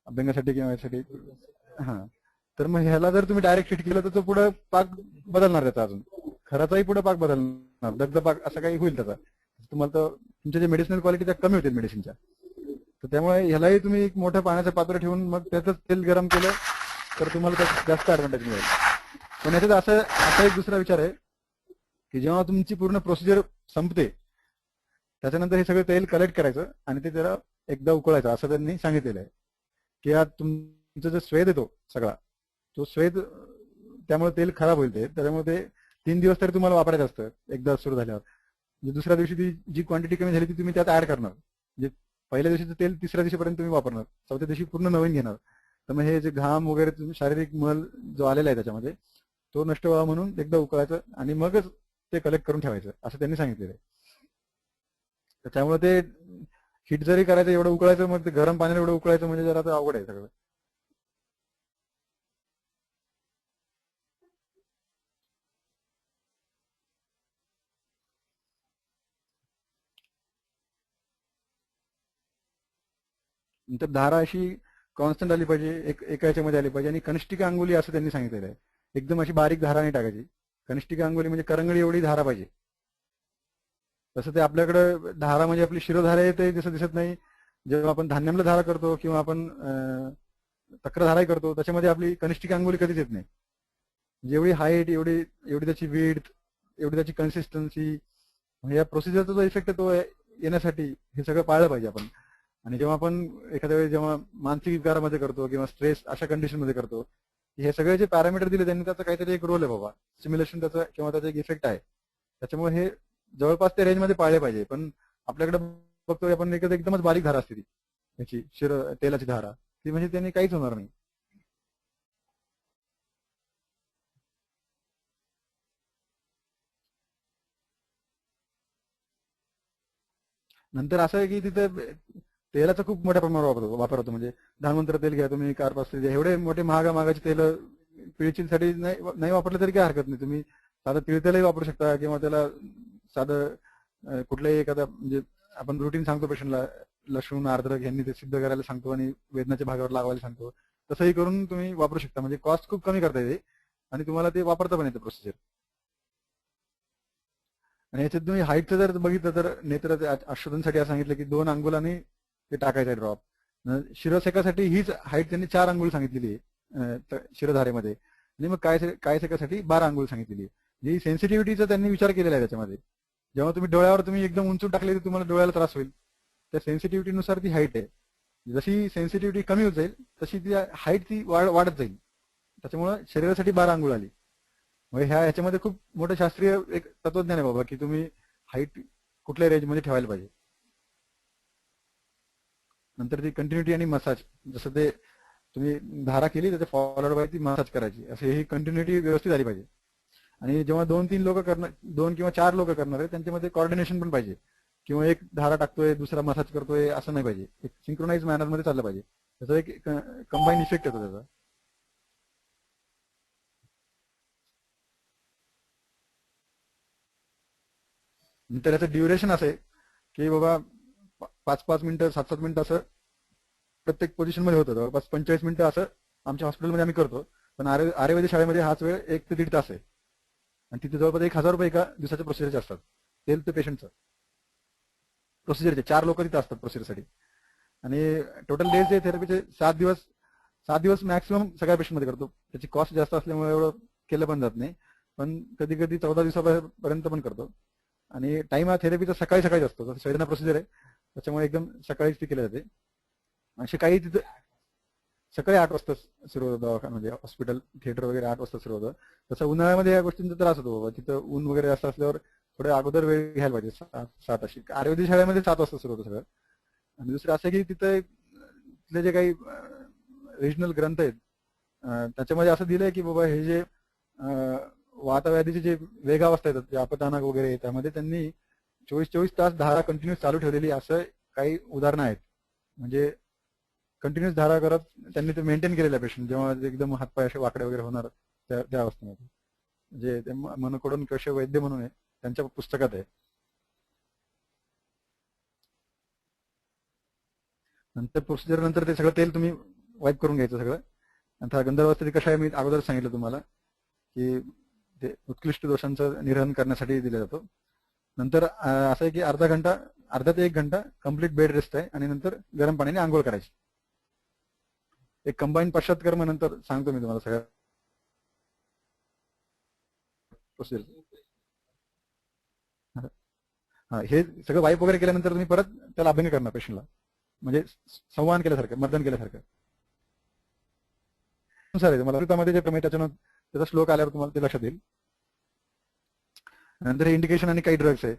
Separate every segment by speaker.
Speaker 1: अभ्यंगासाठी किंवा यासाठी. हा, तर मग ह्याला जर तुम्ही डायरेक्ट हिट केलं तर तो पुढे पाक बदलणार त्याचा, अजून खराचाही पुढे पाक बदलणार, दग्ध पाक असं काही होईल त्याचा. तुम्हाला तर तुमच्या जे मेडिसिनल क्वालिटी त्या कमी होतील मेडिसिनच्या. तर त्यामुळे ह्यालाही तुम्ही एक मोठं पाण्याचं पात्र ठेवून मग त्याचं तेल गरम केलं तर तुम्हाला त्यात जास्त ऍडव्हान्टेज मिळेल. पण याच्यात असं असा एक दुसरा विचार आहे की जेव्हा तुमची पूर्ण प्रोसिजर संपते त्याच्यानंतर हे सगळं तेल कलेक्ट करायचं आणि ते त्याला एकदा उकळायचं, असं त्यांनी सांगितलेलं आहे. की आज तुमचा जो स्वेद येतो सगळा, तो स्वेद त्यामुळे तेल खराब होईल ते, त्याच्यामुळे ते 3 दिवस तरी तुम्हाला वापरायचं असतं एकदा सुरू झाल्यावर. म्हणजे दुसऱ्या दिवशी ती जी क्वांटिटी कमी झाली ती तुम्ही त्यात ऍड करणार. म्हणजे पहिल्या दिवशीचं तेल तिसऱ्या दिवशीपर्यंत तुम्ही वापरणार, चौथ्या दिवशी पूर्ण नवीन घेणार. तर मग हे जे घाम वगैरे तुम्ही शारीरिक मल जो आलेला आहे त्याच्यामध्ये तो नष्ट व्हावा म्हणून एकदा उकळायचं आणि मगच ते कलेक्ट करून ठेवायचं असं त्यांनी सांगितलेलं आहे. तर त्यामुळे ते हिट जरी करायचं एवढं उकळायचं, मग ते गरम पाण्याने एवढं उकळायचं म्हणजे जरा ते अवघड आहे सगळं. नंतर धारा अशी कॉन्स्टंट आली पाहिजे, एका याच्यामध्ये आली पाहिजे. आणि कनिष्ठिका अंगुली असं त्यांनी सांगितलेलं आहे, एकदम अशी बारीक धारा नाही टाकायची. कनिष्ठिका अंगुली म्हणजे करंगळी एवढी धारा पाहिजे. तसं ते आपल्याकडे धारा म्हणजे आपली शिरोधारा येते जसं दिसत नाही. जेव्हा आपण धान्यामला धारा करतो किंवा आपण तक्रधाराही करतो त्याच्यामध्ये आपली कनिष्ठिका अंगुली कधीच येत नाही. जेवढी हाईट एवढी एवढी त्याची विड्थ, एवढी त्याची कन्सिस्टन्सी, या प्रोसिजरचा जो इफेक्ट आहे तो येण्यासाठी हे सगळं पाळलं पाहिजे आपण. आणि जेव्हा आपण एखाद्या वेळी जेव्हा मानसिक विकारामध्ये करतो किंवा स्ट्रेस अशा कंडिशन मध्ये करतो, हे सगळे जे पॅरामीटर दिले त्यांनी त्याचा काहीतरी एक रोल आहे बाबा, सिम्युलेशन त्याचा किंवा त्याचा एक इफेक्ट आहे. त्याच्यामुळे हे जवळपास त्या रेंजमध्ये पाळले पाहिजे. पण आपल्याकडे बघतोय आपण एकदमच बारीक धारा असते ती याची तेलाची धारा, ती म्हणजे त्यांनी काहीच होणार नाही. नंतर असं आहे की तिथे तेलाचा खूप मोठ्या प्रमाणावर वापर होतो. म्हणजे धन्वंतर तेल घ्या तुम्ही, कार्पास तेल घ्या, एवढे मोठे महागाचे तेल पिळचीसाठी नाही वापरले तरी काय हरकत नाही. तुम्ही साधं तिळतेलही वापरू शकता किंवा त्याला साधं कुठल्याही एखादा म्हणजे आपण रुटीन सांगतो पेशंटला लसूण अद्रक यांनी ते सिद्ध करायला सांगतो आणि वेदनाच्या भागावर लावायला सांगतो, तसंही करून तुम्ही वापरू शकता. म्हणजे कॉस्ट खूप कमी करता येते आणि तुम्हाला ते वापरता पण येतं प्रोसिजर. आणि याच्यात तुम्ही हाईटचं जर बघितलं तर नेत्र आशोधनसाठी असं सांगितलं की 2 अंगुलांनी ते टाकायचं आहे ड्रॉप. शिरोसेकासाठी हीच हाईट त्यांनी 4 अंगुल सांगितलेली आहे शिरोधारेमध्ये. आणि मग कायसेकासाठी 12 अंगुल सांगितलेली आहे. जी सेन्सिटिव्हिटीचा त्यांनी विचार केलेला आहे त्याच्यामध्ये. जेव्हा तुम्ही डोळ्यावर तुम्ही एकदम उंचून टाकले तर तुम्हाला डोळ्याला त्रास होईल, त्या सेन्सिटिव्हिटीनुसार ती हाईट आहे. जशी सेन्सिटिव्हिटी कमी होत जाईल तशी ती हाईट ती वाढत जाईल. त्याच्यामुळे शरीरासाठी 12 अंगुल आली. म्हणजे ह्याच्यामध्ये खूप मोठं शास्त्रीय एक तत्वज्ञान आहे बाबा की तुम्ही हाईट कुठल्या रेंजमध्ये ठेवायला पाहिजे. नंतर ती कंटिन्युटी आणि मसाज, जसं ते तुम्ही धारा केली तर फॉलोड बाय ती मसाज करायची, असे ही कंटिन्युटी व्यवस्थित आली पाहिजे. आणि जेव्हा 2-3 लोक करणार, 2 किंवा 4 लोक करणार आहे त्यांच्यामध्ये कॉर्डिनेशन पण पाहिजे. किंवा एक धारा टाकतोय दुसरा मसाज करतोय असं नाही पाहिजे, एक सिंक्रोनाइज मॅनर मध्ये चाललं पाहिजे. त्याचा एक कंबाईन इफेक्ट येतो त्याचा. नंतर याचं ड्युरेशन असं आहे की बाबा 5-5 मिनिटं 7-7 मिनिटं असं प्रत्येक पोझिशन मध्ये होतं. जवळपास 45 मिनिटं असं आमच्या हॉस्पिटलमध्ये आम्ही करतो. पण आयुर्वेद शाळेमध्ये हाच वेळ 1 ते 1.5 तास आहे. आणि तिथे जवळपास 1,000 रुपये एका दिवसाच्या प्रोसिजरचे असतात. तेल ते पेशंटचं प्रोसिजरचे 4 लोक तिथे असतात प्रोसिजरसाठी. आणि टोटल डेज जे थेरपीचे 7 दिवस मॅक्सिमम सगळ्या पेशंटमध्ये करतो. त्याची कॉस्ट जास्त असल्यामुळे एवढं केलं पण जात नाही. पण कधी कधी 14 दिवसापर्यंत पण करतो. आणि टाइम हा थेरपीचा सकाळी सकाळीच असतो. जसं वेदना प्रोसिजर आहे त्याच्यामुळे एकदम सकाळीच ती केली जाते. असे काही तिथं सकाळी 8 वाजता सुरू होतं दवाखाना, म्हणजे हॉस्पिटल थिएटर वगैरे 8 वाजता सुरू होतं. तसं उन्हाळ्यामध्ये या गोष्टींचा त्रास होतो बाबा, तिथं ऊन वगैरे जास्त असल्यावर थोडे अगोदर वेळ घ्यायला पाहिजे. 7 अशी आयुर्वेदिक शाळेमध्ये 7 वाजता सुरू होतं सगळं. आणि दुसरं असं की तिथं तिथले जे काही रिजनल ग्रंथ आहेत त्याच्यामध्ये असं दिलंय की बाबा हे जे वातव्याधीचे जे वेगावस्था येतात, जे अपतानक वगैरे, त्यामध्ये त्यांनी 24-24 तास धारा कंटिन्यूस चालू ठेवलेली असं काही उदाहरणं आहेत. म्हणजे कंटिन्युअस धारा करत त्यांनी ते मेंटेन केलेलं आहे पेशंट, जेव्हा एकदम हातपाय असे वाकडे वगैरे होणार त्या अवस्थेमध्ये. म्हणजे ते मनकडून कसे वैद्य म्हणून आहे त्यांच्या पुस्तकात आहे. नंतर प्रोसिजर नंतर ते सगळं तेल तुम्ही वाईप करून घ्यायचं सगळं. नंतर गंधर्वस्थिती कशा आहे मी अगोदर सांगितलं तुम्हाला की ते उत्कृष्ट दोषांचं निर्हरण करण्यासाठी दिला जातो. नंतर असं आहे की अर्धा ते 1 घंटा कम्प्लीट बेड रेस्ट आहे आणि नंतर गरम पाण्याने आंघोळ करायची. एक कंबाईन पश्चात्कर्म नंतर सांगतो मी तुम्हाला सगळ्या प्रोसिजर. हा, हे सगळं वाईप वगैरे केल्यानंतर तुम्ही परत त्याला अभ्यंग करणार पेशंटला, म्हणजे संवाहन केल्यासारखं, मर्दन केल्यासारखं. नुसार आहे मला मध्ये जे प्रमेय त्याच्यानं त्याचा श्लोक आल्यावर तुम्हाला ते लक्षात येईल. नंतर हे इंडिकेशन आणि काही ड्रग्स आहे,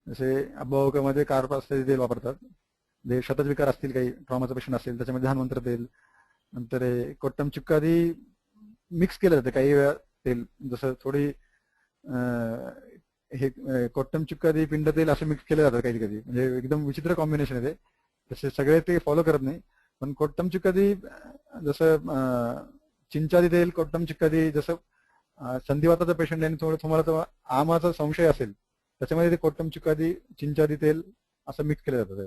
Speaker 1: जसे अब्बावकामध्ये कार्पास्टेज तेल वापरतात, जे शतजविकार असतील, काही ट्रॉमाचं पेशंट असेल त्याच्यामध्ये ध्यानवंतर तेल. नंतर हे कोट्टम चुक्कादी मिक्स केलं जातं काही वेळा तेल, जसं थोडी हे कोट्टम चुक्कादी पिंड तेल असं मिक्स केलं जातं कधी कधी, म्हणजे एकदम विचित्र कॉम्बिनेशन आहे ते, तसे सगळे ते फॉलो करत नाही. पण कोट्टम चुक्कादी जसं चिंचादी तेल, कोट्टम चुक्कादी, जसं संधिवाताचा पेशंट आहे थोडं तुम्हाला तो आमाचा संशय असेल त्याच्यामध्ये ते कोट्टम चुक्कादी, चिंचादी तेल असं मिक्स केलं जातं.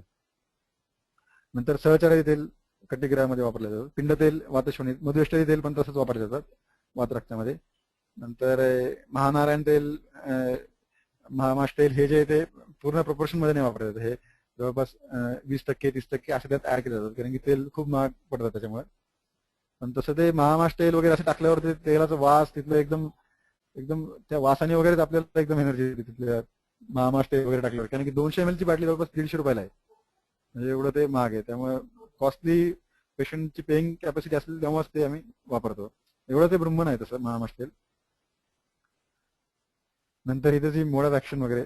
Speaker 1: नंतर सहचारादी तेल कटिग्रहामध्ये वापरलं जातं. पिंड तेल वातशोणीत, मधुएष्टादी तेल पण तसंच वापरले जातात वातरक्तामध्ये. नंतर महानारायण तेल, महामाश तेल, हे जे ते पूर्ण प्रोपोर्शन मध्ये नाही वापरले जातात, हे जवळपास 20% 30% असे त्यात ऍड केले जातात, कारण की तेल खूप महाग पडतात त्याच्यामुळे. पण तसं ते महामाश तेल वगैरे असं टाकल्यावर ते तेलाचा वास तिथलं एकदम एकदम त्या वासाने वगैरेच आपल्याला एकदम एनर्जी येते तिथल्या महामाश तेल वगैरे टाकल्यावर, कारण की 200 ml ची बाटली जवळपास 150 रुपयाला आहे, म्हणजे एवढं ते महाग आहे. त्यामुळे कॉस्टली पेशंटची पेइंग कॅपॅसिटी असेल तेव्हाच ते आम्ही वापरतो. एवढं ते ब्रह्मन आहे तसं महामाश तेल. नंतर इथे जी मोड ऑफ ऍक्शन वगैरे,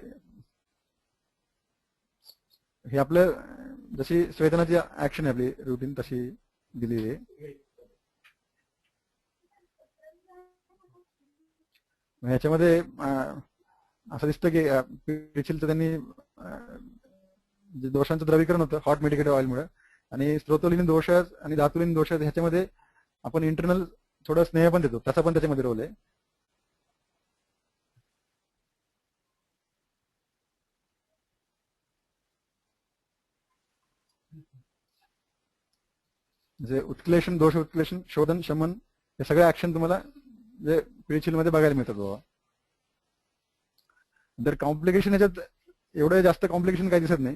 Speaker 1: हे आपलं जशी स्वेदनाची ऍक्शन आहे आपली रुटीन तशी दिलेली आहे. ह्याच्यामध्ये असं दिसतं की पिचिलचं त्यांनी दोषांचं द्रवीकरण होतं हॉट मेडिकेटेड ऑइलमुळे, आणि स्त्रोतोलिन दोष आणि धातुलिन दोष ह्याच्यामध्ये आपण इंटरनल थोडं स्नेह पण देतो, त्याचा पण त्याच्यामध्ये रोल आहे. जे उत्क्लेशन, दोष उत्क्लेशन, शोधन, शमन, हे सगळे ऍक्शन तुम्हाला जे पिचिल मध्ये बघायला मिळतात बाबा. जर कॉम्प्लिकेशन याच्यात एवढं जास्त कॉम्प्लिकेशन काही दिसत नाही.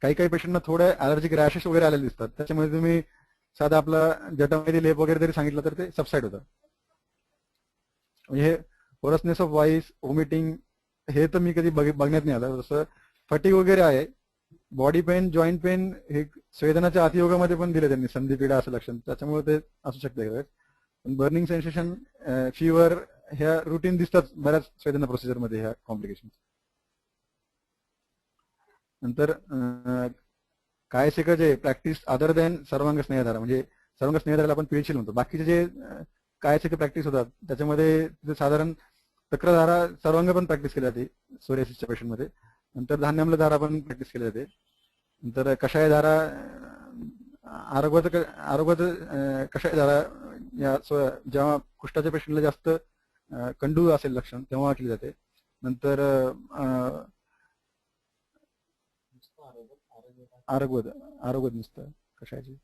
Speaker 1: काही काही पेशंटना थोडे अलर्जिक रॅशेस वगैरे आलेले दिसतात, त्याच्यामध्ये तुम्ही साधा आपला जटामध्ये लेप वगैरे जरी सांगितलं तर ते सबसाईड होतं. म्हणजे होरसनेस ऑफ व्हॉइस, वॉमिटिंग, हे तर मी कधी बघण्यात नाही आलं. जसं फटीग वगैरे आहे, बॉडी पेन, जॉईंट पेन, हे स्वेदनाच्या अतियोगामध्ये पण दिले त्यांनी, संधिपीडा असं लक्षण, त्याच्यामुळे ते असू शकते. पण बर्निंग सेन्सेशन, फीवर, ह्या रुटीन दिसतात बऱ्याच स्वेदना प्रोसिजरमध्ये ह्या कॉम्प्लिकेशन. नंतर काय शिकायचे प्रॅक्टिस अदर दॅन सर्वांग स्नेहधारा, म्हणजे सर्वांग स्नेहधाराला आपण पिळशील म्हणतो. बाकीचे जे काय शिके प्रॅक्टिस होतात त्याच्यामध्ये साधारण चक्रधारा, सर्वांग पण प्रॅक्टिस केली जाते सोरियासिसच्या पेशंटमध्ये. नंतर धान्याम्ल धारा पण प्रॅक्टिस केली जाते. नंतर कषाय धारा, आरोग्यात कषाय धारा या जेव्हा कुष्ठाच्या पेशंटला जास्त कंडू असेल लक्षण तेव्हा केली जाते. नंतर आरोग्य नुसतं कशाची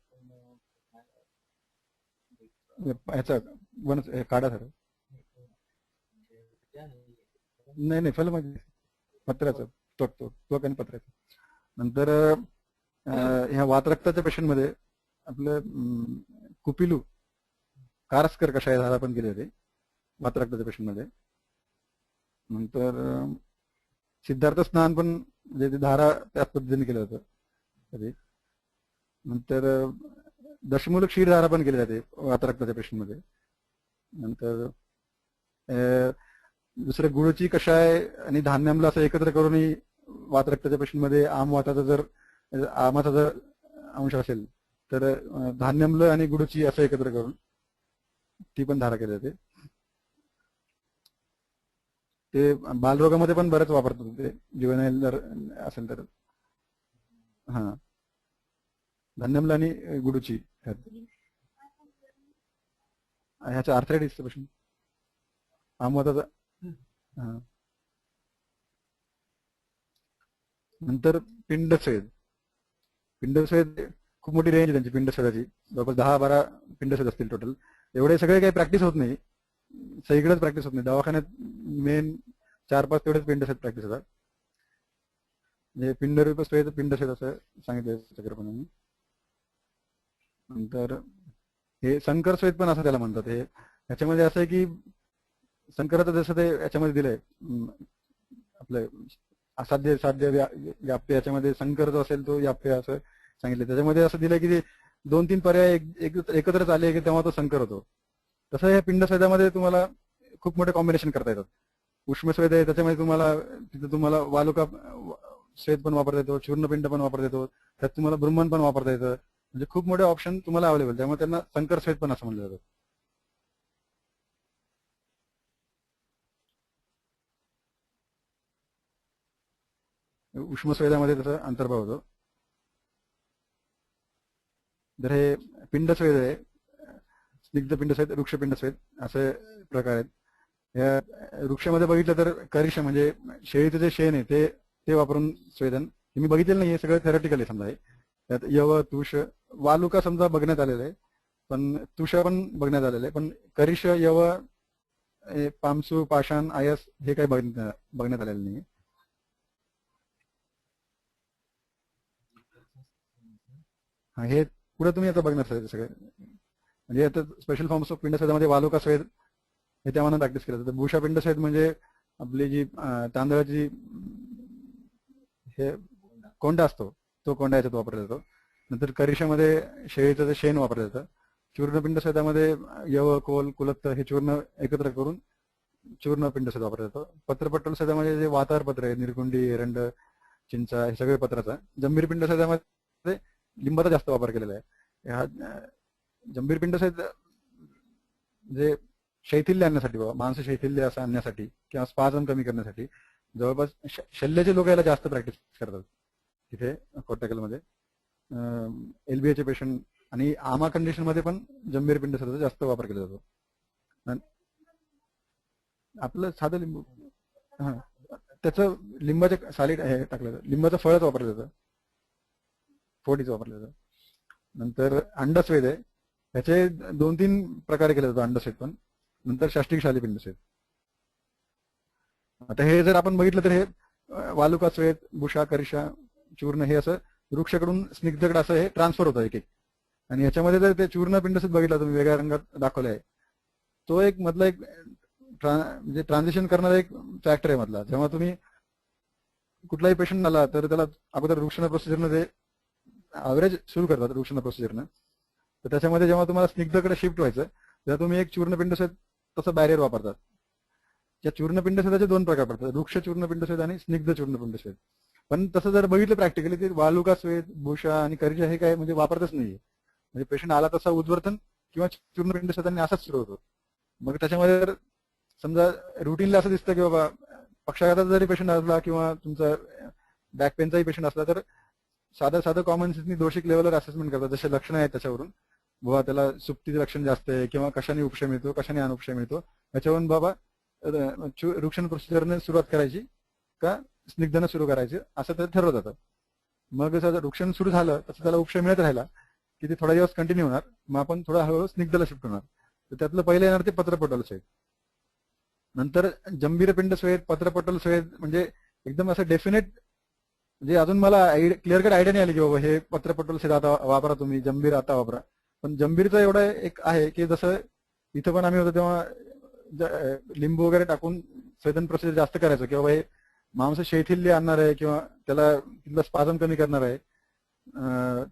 Speaker 1: ह्याचा काढा सर, नाही फल म्हणजे पत्र्याचं, त्वक आणि पत्र्याचं. नंतर ह्या वातरक्ताच्या पेशंटमध्ये आपलं कुपिलू, कारस्कर कषाय धारा पण केली जाते वातरक्ताच्या पेशंटमध्ये. नंतर सिद्धार्थ स्नान पण, म्हणजे ते धारा त्याच पद्धतीने केलं जातं कधी. नंतर दशमूलक क्षीरधारा पण केली जाते वातरक्ताच्या पेशंटमध्ये. नंतर दुसरं गुळची कषाय आणि धान्याम्ल असं एकत्र करूनही वातरक्ताच्या पेशंटमध्ये आमाचा जर अंश असेल तर धान्याम्ल आणि गुळची असं एकत्र करून ती पण धारा केली जाते. ते बालरोगामध्ये पण बरेच वापरतात ते, जुवेनाईल जर असेल तर. हा, धान्याम्ल आणि गुडूची, ह्याचा आर्थरायटिसचा पेशंट आमवाताचा. हा, नंतर पिंडस्वेद खूप मोठी रेंज आहे त्यांची पिंडछेदाची, जवळपास 10-12 पिंडछेद असतील टोटल. एवढे सगळे काही प्रॅक्टिस होत नाही, सगळीकडेच प्रॅक्टिस होत नाही. दवाखान्यात मेन 4-5 तेवढेच पिंडछेद प्रॅक्टिस होतात. म्हणजे पिंडछेद पिंडछेद असं सांगितलं चक्रपाणी. नंतर हे संकरस्वेद पण असं त्याला म्हणतात. हे याच्यामध्ये असं आहे की संकराचं जसं ते याच्यामध्ये दिलंय आपलं असाध्य साध्य व्याप्य, याच्यामध्ये संकर जो असेल तो व्याप्य असं सांगितलं. त्याच्यामध्ये असं दिलं की 2-3 पर्याय एकत्रच आले की तेव्हा तो संकर होतो. तसं या पिंडस्वेदामध्ये तुम्हाला खूप मोठे कॉम्बिनेशन करता येतात. उष्मस्वेद आहे, त्याच्यामध्ये तुम्हाला वालुका स्वेद पण वापरता येतो, चूर्णपिंड पण वापरता येतो, त्यात तुम्हाला ब्रह्मन पण वापरता येतं. म्हणजे खूप मोठे ऑप्शन तुम्हाला अवेलेबल, त्यामुळे त्यांना संकर स्वेद पण असं म्हणलं जातं. उष्मस्वेदामध्ये त्याचा अंतर्भाव होतो. तर हे पिंडस्वेद आहे, स्निग्ध पिंडस्वेद, वृक्ष पिंडस्वेद असे प्रकार आहेत. या वृक्षामध्ये बघितलं तर करिश म्हणजे शेळीचं जे शेण आहे ते वापरून स्वेदन हे मी बघितलेलं नाही, हे सगळं थेरटिकल आहे समजा. त्यात यव, तुष, वालुका समजा बघण्यात आलेलं आहे, पण तुष पण बघण्यात आलेलं आहे, पण करिश, यव, पामसू, पाषाण, आयस हे काही बघण्यात आलेलं नाही. हा, हे पुढे तुम्ही आता बघणार सगळे. म्हणजे आता स्पेशल फॉर्म्स ऑफ पिंडस्वेदामध्ये वालुका स्वेद हे त्यामानाने प्रॅक्टिस केलं जातं. भूषा पिंडस्वेद म्हणजे आपली जी तांदळाची हे कोंडा असतो तो कोंडा याच्यात वापरला जातो. नंतर करिशामध्ये शेळीचं शेण वापरलं जातं. चूर्ण पिंडस्वेदामध्ये यव, कोल, कुलत्त हे चूर्ण एकत्र करून चूर्ण पिंडस्वेद वापरलं जातं. पत्रपट्टल स्वेदामध्ये जे वातार पत्र आहे, निरकुंडी, एरंड, चिंचा हे सगळे पत्राचा. जंभीर पिंडस्वेदामध्ये लिंबाचा जास्त वापर केलेला आहे. हा जंभीर पिंडस्वेद जे शैथिल्य आणण्यासाठी, बाबा माणसं शैथिल्य असं आणण्यासाठी किंवा स्पाझम कमी करण्यासाठी जवळपास शल्याचे लोक याला जास्त प्रॅक्टिस करतात तिथे कोट्टकलमध्ये. एलबीएचे पेशंट आणि आमा कंडिशन मध्ये पण जंभीर पिंडस्वेदाचा जास्त वापर केला जातो. आपलं साधं लिंबू, हा त्याचं लिंबाच्या सालीड हे टाकलं जातं, लिंबाचं फळच वापरलं जातं, फोडीच वापरलं जातं. नंतर अंडस्वेद आहे, त्याचे 2-3 प्रकारे केले जातो अंडस्वेद पण. नंतर शास्त्रीय पिंडस्वेद. आता हे जर आपण बघितलं तर हे वालुका स्वेद, भूषा, करिशा, चूर्ण हे असं वृक्षाकडून स्निग्धकडे असं हे ट्रान्सफर होतं एक एक. आणि याच्यामध्ये जर ते चूर्ण पिंडस्वेद बघितलं तुम्ही, वेगळ्या रंगात दाखवलं आहे, तो एक मधला एक म्हणजे ट्रान्झिशन करणारा एक फॅक्टर आहे मधला. जेव्हा तुम्ही कुठलाही पेशंट आला तर त्याला अगोदर रुक्षण प्रोसिजरनं ते ॲव्हरेज सुरू करतात रुक्षण प्रोसिजरनं. तर त्याच्यामध्ये जेव्हा तुम्हाला स्निग्धकडे शिफ्ट व्हायचं तेव्हा तुम्ही एक चूर्ण पिंडस्वेद तसं बॅरियर वापरतात. त्या चूर्ण पिंडस्वेदाचे 2 प्रकार पडतात, वृक्ष चूर्ण पिंडस्वेद आणि स्निग्ध चूर्ण पिंडस्वेद. पण तसं जर बघितलं प्रॅक्टिकली ते वालुका स्वेद, भूषा आणि करिशा हे काय म्हणजे वापरतच नाहीये. म्हणजे पेशंट आला तसा उद्वर्तन किंवा चूर्ण पिंडस्वेदांनी असाच सुरू होतो. मग त्याच्यामध्ये जर समजा रुटीनला असं दिसतं की बाबा पक्षाघाताचा जरी पेशंट असला किंवा तुमचा बॅक पेनचाही पेशंट असला तर साधं कॉमन सेन्सनी दोषिक लेवलवर असेसमेंट करतात, जसे लक्षणं आहेत त्याच्यावरून. बाबा त्याला सुप्तीचं लक्षण जास्त आहे किंवा कशाने उपशम येतो, कशाने अनुपशम येतो, याच्यावरून बाबा रुक्षण प्रोसिजरने सुरुवात करायची का स्निग्धनं सुरू करायची असं ते ठरवत जातं. मग जसं रुक्षण सुरू झालं तसं त्याला उपशम मिळत राहिला की ते थोडा दिवस कंटिन्यू होणार, मग आपण थोडा हळूहळू स्निग्धला शिफ्ट होणार. तर त्यातलं पहिलं येणार ते पत्रपटल स्वेद. नंतर जंभीर पिंडस्वेद, पत्रपटल स्वेद म्हणजे एकदम असं डेफिनेट, म्हणजे अजून मला क्लिअर कट आयडिया नाही आली की बाबा हे पत्रपटल स्वेद आता वापरा तुम्ही, जंभीर आता वापरा. पण जंभीरचं एवढं एक आहे की जसं इथं पण आम्ही होतो तेव्हा लिंबू वगैरे टाकून स्वेदन प्रोसेस जास्त करायचो की बाबा हे मांस शैथिल्य आणणार आहे किंवा त्याला तिथलं स्पाझम कमी करणार आहे,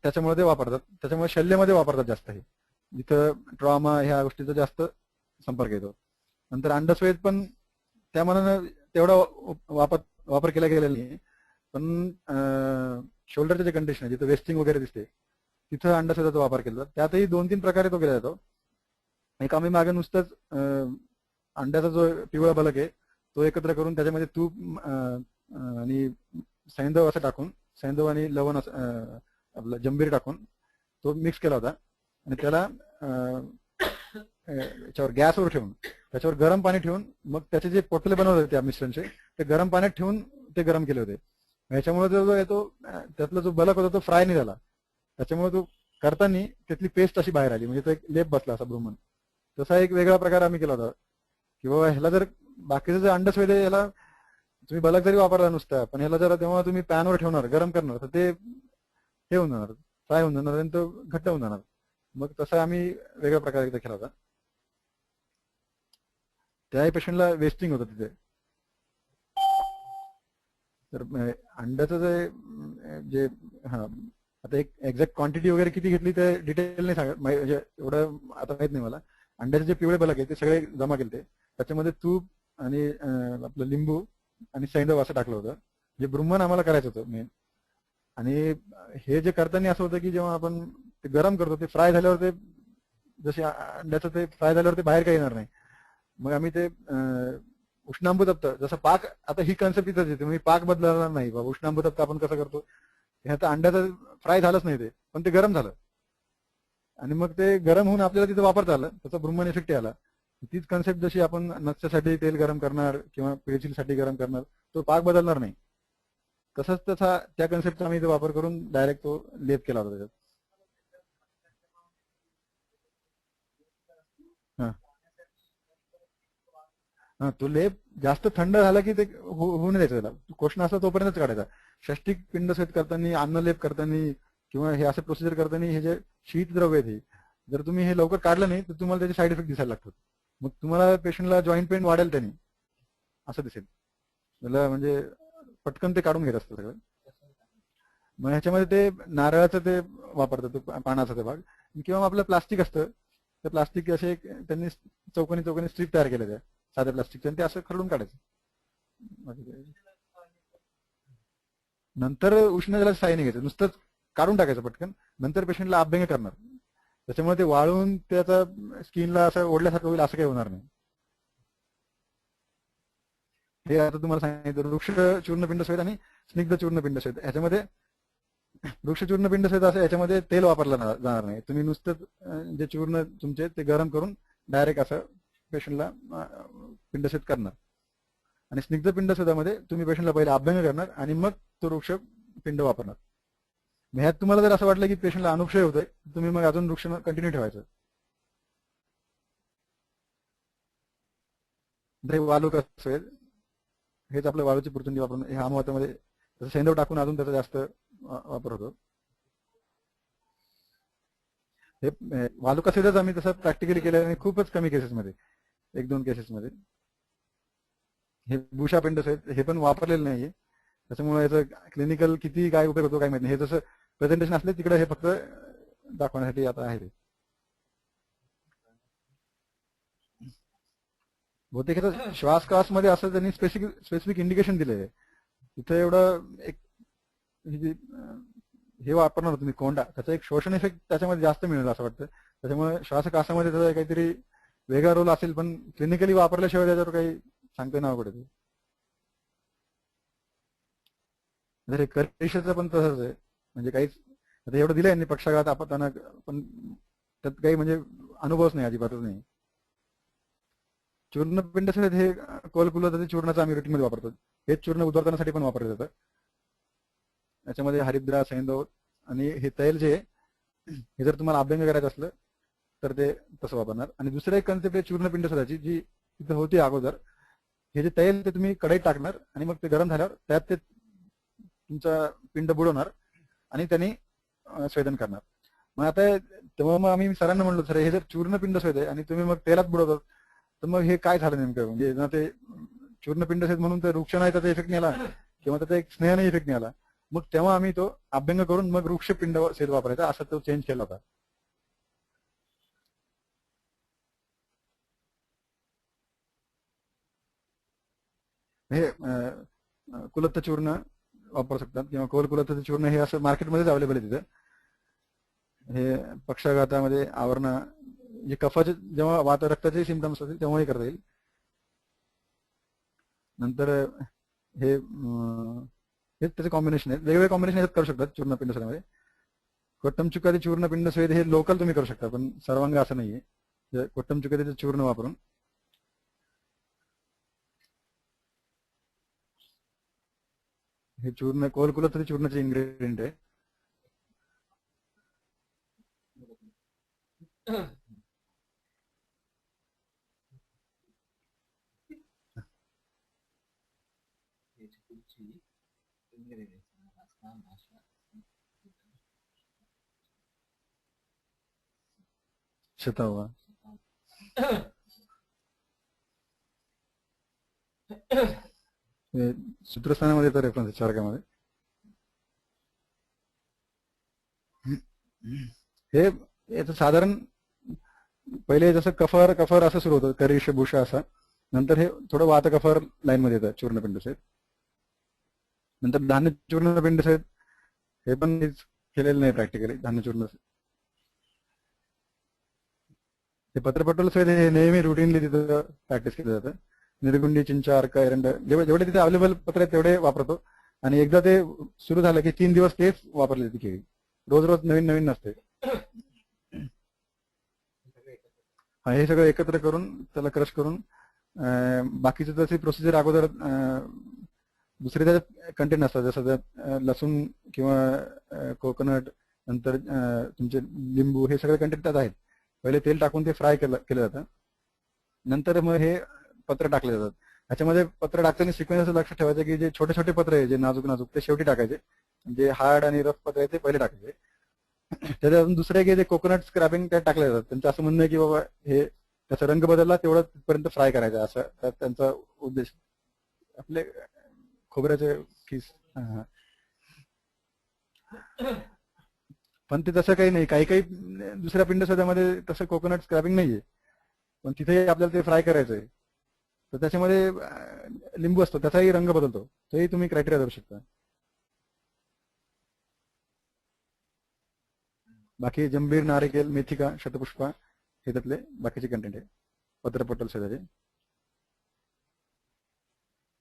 Speaker 1: त्याच्यामुळे ते वापरतात. त्याच्यामुळे शल्यमध्ये वापरतात जास्त, हे जिथं ट्रॉमा ह्या गोष्टीचा जास्त संपर्क येतो. नंतर अंडस्वेद पण त्या मनानं तेवढा वापर केला गेलेला नाही. पण शोल्डरचे जे कंडिशन आहे जिथं वेस्टिंग वगैरे दिसते तिथं अंडस्वेदाचा वापर केला जातो. त्यातही 2-3 प्रकारे तो केला जातो. एक आम्ही मागे नुसतंच अंड्याचा जो पिवळा बलक आहे तो एकत्र करून त्याच्यामध्ये तूप आणि सैंधव असं टाकून, सैंधव आणि लवण आपलं जंभीर टाकून तो मिक्स केला होता. आणि त्याला याच्यावर गॅसवर ठेवून त्याच्यावर गरम पाणी ठेवून मग त्याचे जे पोटले बनवले होते त्या मिश्रणचे ते गरम पाण्यात ठेवून ते गरम केले होते. ह्याच्यामुळे जो येतो त्यातला जो बलक होता तो फ्राय नाही झाला, त्याच्यामुळे तो करताना त्यातली पेस्ट अशी बाहेर आली, म्हणजे तो एक लेप बसला असा ब्रुमन. तसा एक वेगळा प्रकार आम्ही केला होता की बाबा ह्याला जर बाकीचं जे अंडस्वेद आहे याला तुम्ही बलक जरी वापरला नुसता, पण ह्याला जरा तेव्हा तुम्ही पॅनवर ठेवणार गरम करणार तर ते हे होऊन जाणार, फ्राय होऊन जाणार आणि तो घट्ट होऊन जाणार. मग तसा आम्ही वेगळ्या प्रकारे एकदा केला होता. त्याही पेशंटला वेस्टिंग होतं तिथे. तर अंड्याचं जे हा आता एक एक्झॅक्ट क्वांटिटी वगैरे किती घेतली ते डिटेल नाही सांगत, म्हणजे एवढं आता माहित नाही मला. अंड्याचे जे पिवळे बलक आहे ते सगळे जमा केले, त्याच्यामध्ये तूप आणि आपलं लिंबू आणि सैंधव असं टाकलं होतं. जे ब्रुम्मन आम्हाला करायचं होतं मेन. आणि हे जे करताना असं होतं की जेव्हा आपण ते गरम करतो ते फ्राय झाल्यावर ते जसे अंड्याचं ते फ्राय झाल्यावर ते बाहेर काही येणार नाही. मग आम्ही ते उष्णांबुतप्त जसं पाक, आता ही कन्सेप्ट इथंच येते, मी पाक बदलणार नाही बाबा. उष्णांबुतप्त आपण कसं करतो, ह्याचं अंड्याचं फ्राय झालंच नाही ते, पण ते गरम झालं आणि मग ते गरम होऊन आपल्याला तिथं वापरता आलं, त्याचा ब्रुम्मन इफेक्ट आला. तीच कन्सेप्ट जशी आपण नक्षसाठी तेल गरम करणार किंवा पेचिलसाठी गरम करणार, तो पाक बदलणार नाही, तसंच तसा त्या कन्सेप्टचा आम्ही इथे वापर करून डायरेक्ट तो लेप केला होता त्याच्यात. हा हा, तो लेप जास्त थंड झाला की ते होऊ नाही द्यायचं, त्याला क्वेश्चन असला तोपर्यंतच काढायचा. षष्टिक पिंडस्वेद करताना, अन्नलेप करताना किंवा हे असं प्रोसिजर करताना हे जे शीतद्रव्य आहे, जर तुम्ही हे लवकर काढलं नाही तर तुम्हाला त्याचे साईड इफेक्ट दिसायला लागतात. मग तुम्हाला पेशंटला जॉईंट पेन वाढेल त्यांनी, असं दिसेल त्याला, म्हणजे पटकन ते काढून घेत असतं सगळं. मग ह्याच्यामध्ये ते नारळाचं ते वापरतात, ते पानाचा ते भाग, किंवा आपलं प्लास्टिक असतं, ते प्लास्टिक असे त्यांनी चौकोनी चौकोनी स्ट्रीप तयार केल्या त्या साध्या प्लास्टिकच्या, आणि ते असं खरडून काढायचं. नंतर उष्ण जला साई नाही घ्यायचं, नुसतंच काढून टाकायचं पटकन. नंतर पेशंटला अभ्यंग करणार, त्याच्यामुळे ते वाळून त्याचा स्किनला असं ओढल्यासारखं होईल, असं काही होणार नाही. हे आता तुम्हाला सांगितलं वृक्ष चूर्णपिंड सहित आणि स्निग्ध चूर्णपिंड सहित. ह्याच्यामध्ये वृक्ष चूर्णपिंड सहित असं याच्यामध्ये तेल वापरलं जाणार नाही. तुम्ही नुसतं जे चूर्ण तुमचे ते गरम करून डायरेक्ट असं पेशंटला पिंडसेत करणार. आणि स्निग्ध पिंडसेदामध्ये तुम्ही पेशंटला पहिले अभ्यंग करणार आणि मग तो वृक्ष पिंड वापरणार. ह्यात तुम्हाला जर असं वाटलं की पेशंटला अनुक्षय होतोय, तुम्ही मग अजून वृक्ष कंटिन्यू ठेवायचं. वालूक असेल, हेच आपलं वाळूची पुरचुंडी वापरून ह्या महत्वामध्ये सेंदव टाकून अजून त्याचा जास्त वापर होतो. हे वालुकासिडच आम्ही तसं प्रॅक्टिकली केलं आणि खूपच कमी केसेसमध्ये, एक दोन केसेसमध्ये. हे बुशा पिंडस आहेत, हे पण वापरलेलं नाहीये, त्याच्यामुळे याचं क्लिनिकल किती काय उपयोग होतो काय माहिती नाही. हे जसं प्रेझेंटेशन असले तिकडे हे फक्त दाखवण्यासाठी आता आहे. ते बहुतेक श्वासकासमध्ये असं त्यांनी स्पेसिफिक इंडिकेशन दिले आहे. तिथे एवढं एक हे वापरणार तुम्ही कोंडा, त्याचा एक शोषण इफेक्ट त्याच्यामध्ये जास्त मिळेल असं वाटतं. त्याच्यामुळे श्वासकासामध्ये त्याचा काहीतरी वेगळा रोल असेल, पण क्लिनिकली वापरल्याशिवाय त्याच्यावर काही सांगता येणार अवघड आहे. जर करिष्याचं पण तसंच आहे, म्हणजे काहीच आता एवढं दिलं यांनी पक्षाघात आपत्ताना, पण त्यात काही म्हणजे अनुभवच नाही, अजिबातच नाही. चूर्ण पिंडसाठी हे कोलकुलताचे चूर्णाचं आम्ही रुटीनमध्ये वापरतो. हेच चूर्ण उदवारतासाठी पण वापरलं जातं. याच्यामध्ये हरिद्रा, सैंधव आणि हे तैल जे हे जर तुम्हाला अभ्यंग करायचं असलं तर ते तसं वापरणार. आणि दुसरं एक कन्सेप्ट आहे चूर्ण पिंडसोदाची, जी तिथं होती अगोदर. हे जे तैल ते तुम्ही कढईत टाकणार आणि मग ते गरम झाल्यावर त्यात ते तुमचा पिंड बुडवणार आणि त्यांनी स्वेदन करणार. मग आता तेव्हा मग आम्ही सरांना म्हणलो, सर हे जर चूर्ण पिंड स्वेद आहे आणि तुम्ही मग तेलात बुडवतात, तर मग हे काय झालं नेमकं, म्हणजे ना ते चूर्ण पिंड स्वेद म्हणून ते वृक्ष नाही त्याचा इफेक्ट नाही आला किंवा त्याचा एक स्नेहाने इफेक्ट नाही आला. मग तेव्हा आम्ही तो अभ्यंग करून मग वृक्ष पिंड सेद वापरायचा, असा तो चेंज केला होता. हे कुलत्थ चूर्ण वापरू शकतात किंवा कुलत्थ चूर्ण हे असं मार्केटमध्येच अवेलेबल आहे तिथं. हे पक्षाघातामध्ये आवरण, जे कफाचे जेव्हा वात रक्ताचे सिमटम्स असतील तेव्हाही करता येईल. नंतर हे त्याचे कॉम्बिनेशन आहेत, वेगवेगळे कॉम्बिनेशन आहेत, करू शकतात चूर्ण पिंडस्वेदामध्ये. कोट्टमचुकाचे चूर्ण पिंडस्वेद हे लोकल तुम्ही करू शकता, पण सर्वांग असं नाहीये. कोट्टमचुकाचे चूर्ण वापरून हे चूर्ण कोलकुलत्थ चूर्णाचे इन्ग्रेडियंट आहे. शतावा हे सूत्रस्थानामध्ये तर रेफरन्स चारकामध्ये हे याचं साधारण पहिले जसं कफर कफर असं सुरू होतं, करिश भूषा असं. नंतर हे थोडं वात कफर लाईन मध्ये येतं चूर्णपिंड सहित. नंतर धान्य चूर्णपिंड सहित हे पण केलेलं नाही प्रॅक्टिकली. धान्य चूर्ण हे पत्रपटल सहित हे नेहमी रुटीनली तिथं प्रॅक्टिस केलं जातं. निर्गुंडी, चिंचा, अर्क, एरंड जेवढे तिथे अवेलेबल पत्र आहेत तेवढे वापरतो. आणि एकदा ते सुरू झालं की 3 दिवस तेच वापरले ती केळी. रोज रोज नवीन नवीन नसते. हे सगळं एकत्र करून त्याला क्रश करून बाकीचं तशी प्रोसिजर अगोदर दुसरे त्याच्यात कंटेंट असतात. जसं त्यात लसूण किंवा कोकोनट, नंतर तुमचे लिंबू, हे सगळे कंटेंट त्यात आहेत. पहिले तेल टाकून ते फ्राय केलं जातं. नंतर मग हे पत्र टाकले जातात. ह्याच्यामध्ये पत्र टाकताना सिक्वेन्स असं लक्षात ठेवायचं की जे छोटे छोटे पत्र आहे, जे नाजूक नाजूक, ते शेवटी टाकायचे. जे हार्ड आणि रफ पत्र आहे ते पहिले टाकायचे. त्याच्यातून दुसरे जे कोकोनट स्क्रॅपिंग त्यात टाकले जातात. त्यांचं असं म्हणणं आहे की बाबा हे त्याचा रंग बदलला तेवढं तिथपर्यंत फ्राय करायचा, असं त्यांचा उद्देश. आपले खोबऱ्याचे किस. पण ते तसं काही नाही. काही काही दुसऱ्या पिंड सध्यामध्ये तसं कोकोनट स्क्रॅपिंग नाहीये, पण तिथे आपल्याला ते फ्राय करायचंय. तर त्याच्यामध्ये लिंबू असतो, त्याचाही रंग बदलतो. तोही तुम्ही क्रायटेरिया धरू शकता. बाकी जंबीर, नारिकेल, मेथिका, शतपुष्पा हे त्यातले बाकीचे कंटेंट आहे पत्रपटल शोधाचे.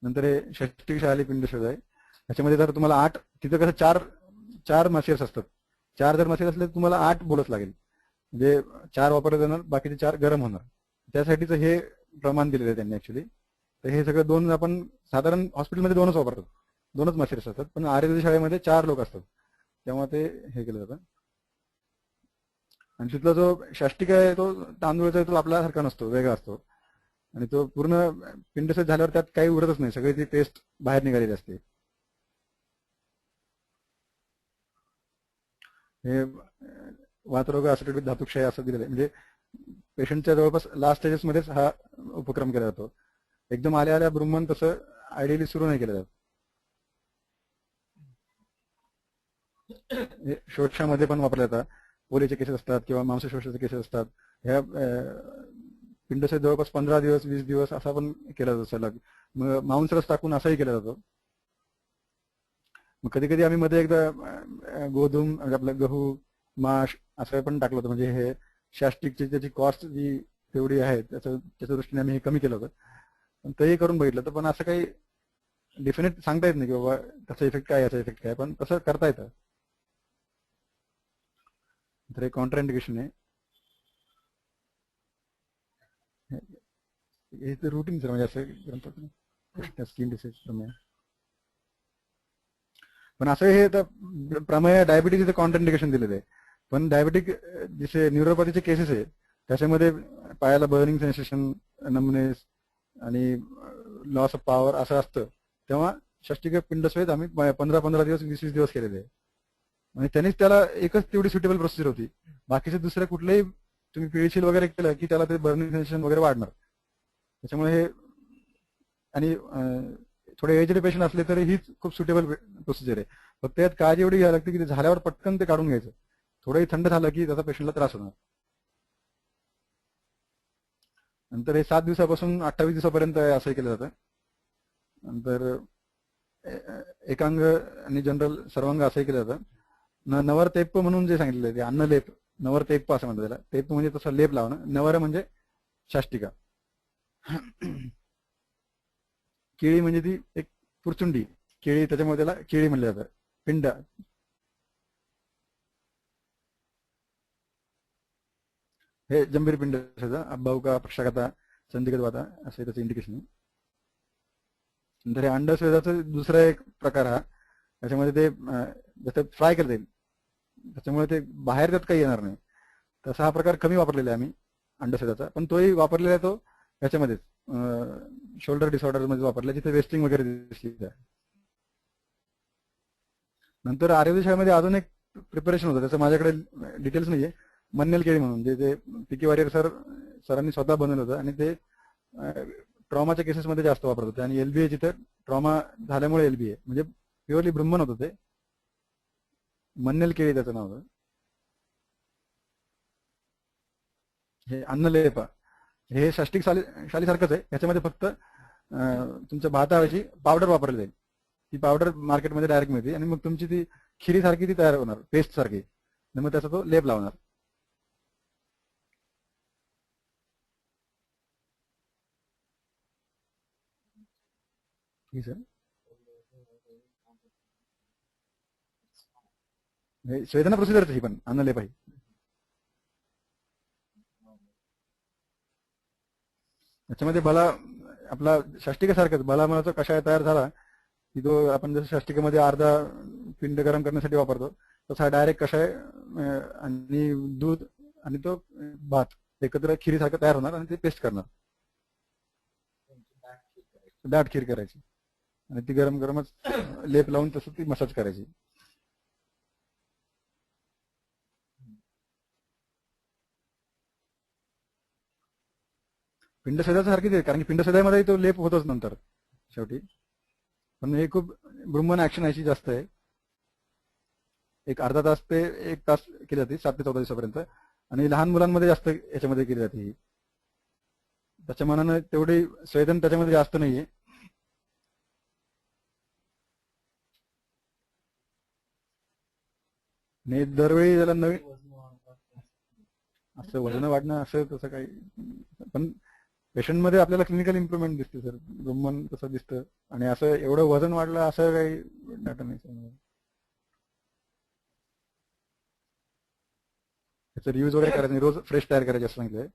Speaker 1: नंतर हे षष्टिशाली पिंड शोध आहे. त्याच्यामध्ये जर तुम्हाला 8, तिथं कसं चार मसेर्स असतात. 4 जर मसेर असले तर तुम्हाला 8 बोलच लागेल. म्हणजे 4 वापरले जाणार, बाकीचे 4 गरम होणार. त्यासाठीच हे प्रमाण दिलेलं आहे त्यांनी ऍक्च्युली. तर हे सगळं 2 आपण साधारण हॉस्पिटलमध्ये 2च वापरतात, 2च मसेर्स असतात. पण आयुर्वेद शाळेमध्ये 4 लोक असतात, तेव्हा ते हे केलं जातं. आणि तिथला जो शाष्टिक आहे तो तांदूळाचा आहे, तो आपल्यासारखा नसतो, वेगळा असतो. आणि तो पूर्ण पिंडसेट झाल्यावर त्यात काही उरतच नाही, सगळी ती टेस्ट बाहेर निघालेली असते. हे वातरोग, ऍसिडिटी, धातुक्षय असं दिलेलं आहे. म्हणजे पेशंटच्या जवळपास लास्ट स्टेजेस मध्येच हा उपक्रम केला जातो. एकदम आल्या आल्या ब्रुमन तसं आयडियली सुरू नाही केलं जात. शोषामध्ये पण वापरले जातात. पोलीचे केसेस असतात किंवा मांसशोषाचे केसेस असतात. ह्या पिंडसेट जवळपास 15 दिवस 20 दिवस असा पण केला जातो सलग. मग मांसरस टाकून असाही केला जातो. मग कधी कधी आम्ही मध्ये एकदा गोधूम, म्हणजे आपलं गहू, माश असं पण टाकलं होतं. म्हणजे हे शास्टिकची त्याची कॉस्ट जी तेवढी आहे त्याच्या दृष्टीने आम्ही हे कमी केलं होतं. पण तेही करून बघितलं तर पण असं काही डेफिनेट सांगता येत नाही की बाबा त्याचा इफेक्ट काय, याचा इफेक्ट काय, पण तसं करता येतं. तर हे कॉन्ट्रा इंडिकेशन आहे. हे तर रुटीन सर, म्हणजे असं स्किन डिसीज प्रमेय. पण असं हे तर प्रमेय डायबिटीज कॉन्ट्रा इंडिकेशन दिलेलं आहे. पण डायबिटिक जसे न्यूरोपॅथीचे केसेस आहे त्याच्यामध्ये पायाला बर्निंग सेन्सेशन, नमनेस आणि लॉस ऑफ पॉवर असं असतं, तेव्हा षष्टिक पिंडस्वेद आम्ही 15-15 दिवस 20-20 दिवस केलेले आहे. आणि त्यांनीच त्याला एकच तेवढी सुटेबल प्रोसिजर होती. बाकीचे दुसरे कुठलेही तुम्ही पिळशील वगैरे केलं की त्याला ते बर्निंग सेन्सेशन वगैरे वाढणार. त्याच्यामुळे हे, आणि थोडे एजड पेशंट असले तरी हीच खूप सुटेबल प्रोसिजर आहे. फक्त यात काळजी एवढी घ्यावी लागते की ते झाल्यावर पटकन ते काढून घ्यायचं. थोडंही थंड झालं की त्याचा पेशंटला त्रास होणार. नंतर हे 7 दिवसापासून 28 दिवसापर्यंत असं केलं जातं. नंतर एकांग आणि जनरल सर्वांग असंही केलं जातं. नवर तेप म्हणून जे सांगितलं ते अन्नलेप, नवर तेप असं म्हणतात त्याला. तेप म्हणजे तसं लेप लावणं, नवर म्हणजे शाष्टिका. केळी म्हणजे ती एक पुरचुंडी केळी, त्याच्यामुळे त्याला केळी म्हणलं जातं. पिंड, हे जंभीर पिंड अब्बावका, पक्षाघाता, संधिगत वाता असं त्याचं इंडिकेशन आहे. नंतर हे अंडस्वेदाचा दुसरा एक प्रकार हा, त्याच्यामध्ये ते जसं फ्राय करता येईल, त्याच्यामुळे ते बाहेर त्यात काही येणार नाही. तसा हा प्रकार कमी वापरलेला आहे आम्ही अंडसेदाचा, पण तोही वापरलेला आहे तो ह्याच्यामध्येच शोल्डर डिसऑर्डर मध्ये वापरला जिथे वेस्टिंग वगैरे दिसली. नंतर आयुर्वेद शाळेमध्ये अजून एक प्रिपरेशन होतं, त्याचं माझ्याकडे डिटेल्स नाहीये. मन्नेल केळी म्हणून जे ते पीके वारियर सरांनी स्वतः बनवलं होतं आणि ते ट्रॉमाच्या केसेसमध्ये जास्त वापरत होते. आणि एलबीए जिथे ट्रॉमा झाल्यामुळे एलबीए म्हणजे प्युअरली ब्रह्मन होतं ते. मन्नेल केळी त्याचं नाव होतं. हे अन्नलेपा हे षष्टिक शालीसारखंच आहे. याच्यामध्ये फक्त तुमच्या भाताची पावडर वापरली जाईल. ती पावडर मार्केटमध्ये डायरेक्ट मिळते आणि मग तुमची ती खिरी सारखी ती तयार होणार, पेस्ट सारखी. मग त्याचा तो लेप लावणार. ठीक आहे. स्वेदना प्रोसिजरच ही पण अन्नलेप आहे. त्याच्यामध्ये बला आपला षष्टिकेसारखंच बलामळाचा कषाय तयार झाला की तो आपण जसं षष्टिकेमध्ये अर्धा पिंड गरम करण्यासाठी वापरतो तसा डायरेक्ट कषाय आणि दूध आणि तो भात एकत्र खिरीसारखं तयार होणार आणि ते पेस्ट करणार. दाट खीर करायची आणि ती गरम गरमच लेप लावून तसं ती मसाज करायची. पिंडछेदासारखीच आहे, कारण की पिंडछेदामध्ये तो लेप होतोच नंतर शेवटी. पण हे खूप ब्रुम्हन ऍक्शन याची जास्त आहे. एक अर्धा तास ते 1 तास केली जाते, 7 ते 14 दिवसापर्यंत. आणि लहान मुलांमध्ये जास्त याच्यामध्ये केली जाते ही. त्याच्या मनानं तेवढी स्वेदन त्याच्यामध्ये जास्त नाहीये. आणि दरवेळी त्याला नवीन असं वजन वाढणं असं तसं काही, पण पेशंटमध्ये आपल्याला क्लिनिकल इम्प्रुव्हमेंट दिसते सर. ब्रुम्हन तसं दिसतं आणि असं एवढं वजन वाढलं असं काही डाटा नाही सर. त्याचं रिव्ह्यूज वगैरे करायचं नाही, रोज फ्रेश तयार करायचे असं सांगितलंय.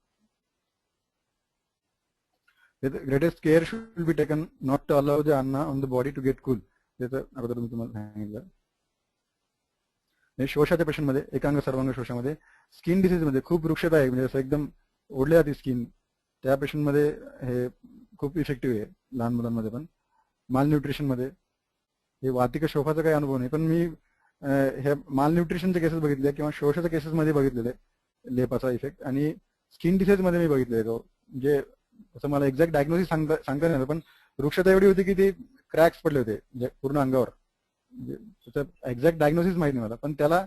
Speaker 1: The greatest care should be taken not to allow the anna on the body to get cool. त्याचं अगोदर मी तुम्हाला सांगितलं. शोषाच्या पेशंटमध्ये एकांग सर्वांग शोषामध्ये स्किन डिसीजमध्ये खूप वृक्षता आहे, म्हणजे असं एकदम ओढली जाते स्किन, त्या पेशंटमध्ये हे खूप इफेक्टिव्ह आहे. लहान मुलांमध्ये पण. माल न्यूट्रिशनमध्ये हे वातिक शोफाचा काही अनुभव नाही, पण मी हे माल न्यूट्रिशनचे केसेस बघितले किंवा शोषाच्या केसेसमध्ये बघितलेले लेपाचा इफेक्ट. आणि स्किन डिसीजमध्ये मी बघितले तो, म्हणजे तसं मला एक्झॅक्ट डायग्नोसिस सांगता नाही, पण वृक्षता एवढी होती की ती क्रॅक्स पडले होते म्हणजे पूर्ण अंगावर. त्याचं एक्झॅक्ट डायग्नोसिस माहित नाही मला, पण त्याला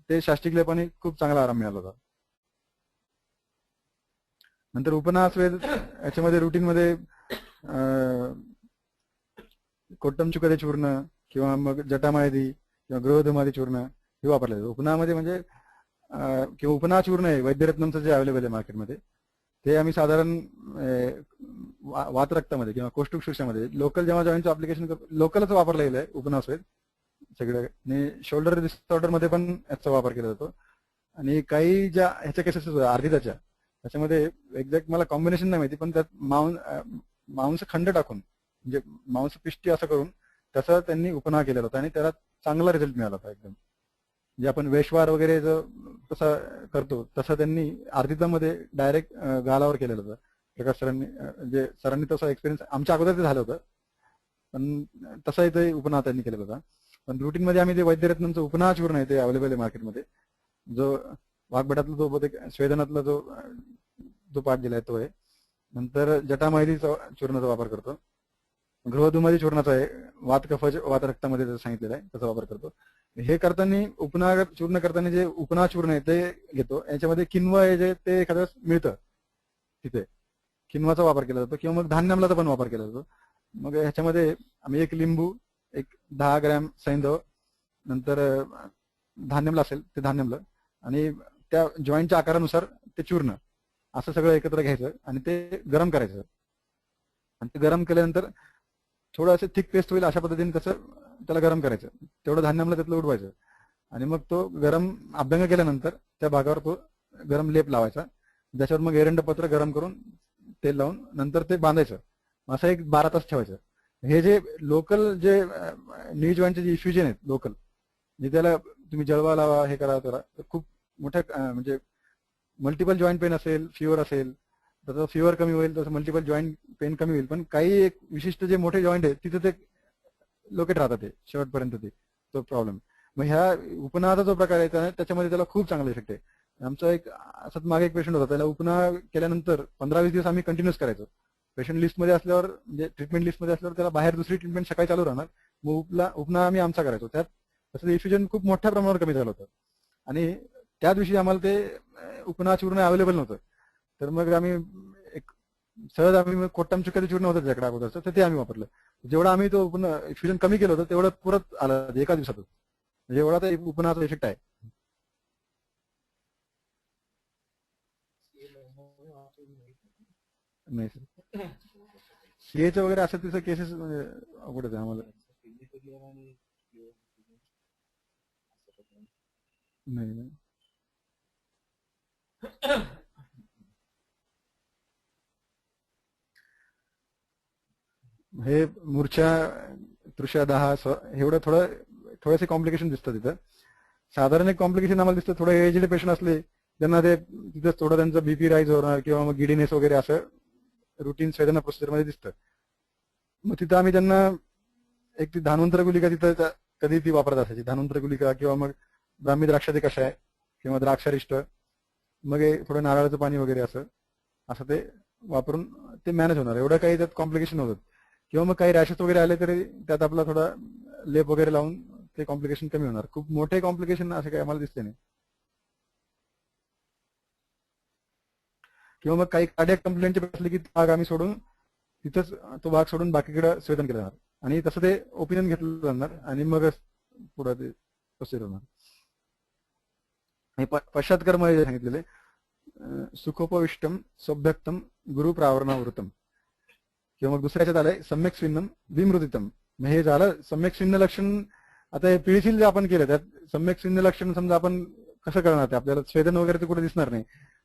Speaker 1: ते शास्त्रिक लेपाने खूप चांगला आराम मिळाला होता. नंतर उपनास वेद याच्यामध्ये रुटीनमध्ये कोट्टमचुकदे चूर्ण किंवा मग जटामायदी किंवा गृहधमादी चूर्ण हे वापरले जातं उपनामध्ये. म्हणजे किंवा उपना चूर्ण आहे वैद्यरत्नमचं जे अवेलेबल आहे मार्केटमध्ये, ते आम्ही साधारण वातरक्तामध्ये किंवा कोष्ठुक्षुषामध्ये लोकल जेव्हा जॉईंटचं अप्लिकेशन करतो लोकलच वापरलं गेलं आहे उपनास वेद सगळं. आणि शोल्डर डिसऑर्डर मध्ये पण याचा वापर केला जातो. आणि काही ज्या ह्याच्या केसेस अर्धिताच्या त्याच्यामध्ये एक्झॅक्ट मला कॉम्बिनेशन नाही माहिती, पण त्यात मांस खंड टाकून म्हणजे मांस पिष्टी असं करून त्याचा त्यांनी उपना केलेला होता आणि त्याला चांगला रिझल्ट मिळाला होता एकदम. जे आपण वेशवार वगैरे जो तसा करतो तसं त्यांनी अर्धितामध्ये डायरेक्ट गालावर केलेलं होतं. प्रकाश सरांनी म्हणजे सरांनी तसा एक्सपिरियन्स आमच्या अगोदर ते झालं होतं, पण तसाही ते उपना त्यांनी केलेला होता. पण रुटीनमध्ये आम्ही ते वैद्यरत्नमचं उपना चूर्ण आहे ते अवेलेबल आहे मार्केटमध्ये, जो वाघबटातला जो स्वेदनातला जो पाठ दिलाय तो आहे. नंतर जटामाहितीचा चूर्णाचा वापर करतो. गृहधुमादी चूर्णाचा आहे, वात कफाच वात रक्तामध्ये सांगितलेलं आहे त्याचा वापर करतो. हे करताना उपना चूर्ण करताना जे उपना चूर्ण आहे ते घेतो. याच्यामध्ये किन्वा आहे जे ते एखाद्या मिळतं तिथे, किन्वाचा वापर केला जातो किंवा मग धान्यामलाचा पण वापर केला जातो. मग ह्याच्यामध्ये आम्ही 1 लिंबू, एक 10 ग्रॅम सैंधव, नंतर धान्यमला असेल ते धान्यमलं आणि त्या जॉईंटच्या आकारानुसार ते चूर्ण असं सगळं एकत्र घ्यायचं आणि ते गरम करायचं. आणि ते गरम केल्यानंतर थोडं असं थिक पेस्ट होईल अशा पद्धतीने त्याला गरम करायचं. तेवढं धान्यमला त्यातलं उडवायचं आणि मग तो गरम अभ्यंग केल्यानंतर त्या भागावर तो गरम लेप लावायचा. ज्याच्यावर मग एरंडपत्र गरम करून तेल लावून नंतर ते बांधायचं. असं एक 12 तास ठेवायचं. हे जे लोकल जे नी जॉईंटचे जे इफ्युजन आहेत लोकल, जे त्याला तुम्ही जळवा लावा हे करा तर खूप मोठ्या म्हणजे मल्टिपल जॉईंट पेन असेल, फिवर असेल, तसं फिवर कमी होईल, तसं मल्टिपल जॉईंट पेन कमी होईल. पण काही एक विशिष्ट जे मोठे जॉईंट आहेत तिथे ते लोकेट राहतात ते शेवटपर्यंत तो प्रॉब्लेम. मग ह्या उपनाचा जो प्रकार आहे त्याच्यामध्ये त्याला खूप चांगला इफेक्ट आहे. आमचा एक असंच मागे एक पेशंट होता, त्याला उपना केल्यानंतर 15-20 दिवस आम्ही कंटिन्यूस करायचो. पेशंट लिस्टमध्ये असल्यावर, म्हणजे ट्रीटमेंट लिस्टमध्ये असल्यावर त्याला बाहेर दुसरी ट्रीटमेंट सकाळी चालू राहणार, मग उपना आम्ही आमचा करायचो. त्यात तसं इफ्युजन खूप मोठ्या प्रमाणावर कमी झालं होतं आणि त्या दिवशी आम्हाला ते उपना चूर्ण अवेलेबल नव्हतं. तर मग आम्ही एक सहज आम्ही कोट्टम चुक्याचं चूर्ण होतं त्याच्याकडे अगोदरचं, तर ते आम्ही वापरलं. जेवढा आम्ही तो इफ्युजन कमी केलं होतं तेवढं परत आलं एका दिवसातच. म्हणजे एवढा तर उपनाचा इफेक्ट आहे. नाही सर, सीएचं वगैरे असं तिचं केसेस म्हणजे अवघडच आहे आम्हाला. नाही नाही हे मूर्छा, तृषा, दाह एवढं थोडेसे कॉम्प्लिकेशन दिसतात तिथं. साधारण एक कॉम्प्लिकेशन आम्हाला दिसतं, थोडं एजड पेशंट असले त्यांना ते तिथं थोडं त्यांचं बीपी राईज होणार किंवा मग गिडीनेस वगैरे असं रुटीन वेदना प्रोसिजरमध्ये दिसतं. मग तिथं आम्ही त्यांना एक ती धानवंतर गुलिका तिथं कधी ती वापरत असायची, धानवंतर गुलिका किंवा मग ब्राह्मी द्राक्षाचे कषाय किंवा द्राक्षारिष्ट, मग हे थोडं नारळाचं पाणी वगैरे असं असं ते वापरून ते मॅनेज होणार. एवढं काही त्यात कॉम्प्लिकेशन होतात. किंवा मग काही रॅशेस वगैरे आले तरी त्यात आपला थोडा लेप वगैरे लावून ते कॉम्प्लिकेशन कमी होणार. खूप मोठे कॉम्प्लिकेशन असं काही आम्हाला दिसते नाही. किंवा मग काही कार्डियक कंप्लेंटचे असले की भाग आम्ही सोडून तिथंच तो भाग सोडून बाकीकडे स्वेदन केलं जाणार आणि तसं ते ओपिनियन घेतलं जाणार आणि मग पुढे ते प्रोसिजर होणार. पश्चात्कर्म जे सांगितलेले, सुखोपविष्टम सौभ्यक्तम गुरु प्रावरणावृतम, किंवा मग दुसऱ्याच्यात आलंय सम्यक स्विन्नम विमृदितम. मग हे झालं सम्यक स्विन्न लक्षण. आता हे पिळशील जे आपण केलं त्यात सम्यक स्विन्न लक्षण समजा आपण कसं करणार, ते आपल्याला स्वेदन वगैरे ते कुठे दिसणार नाही.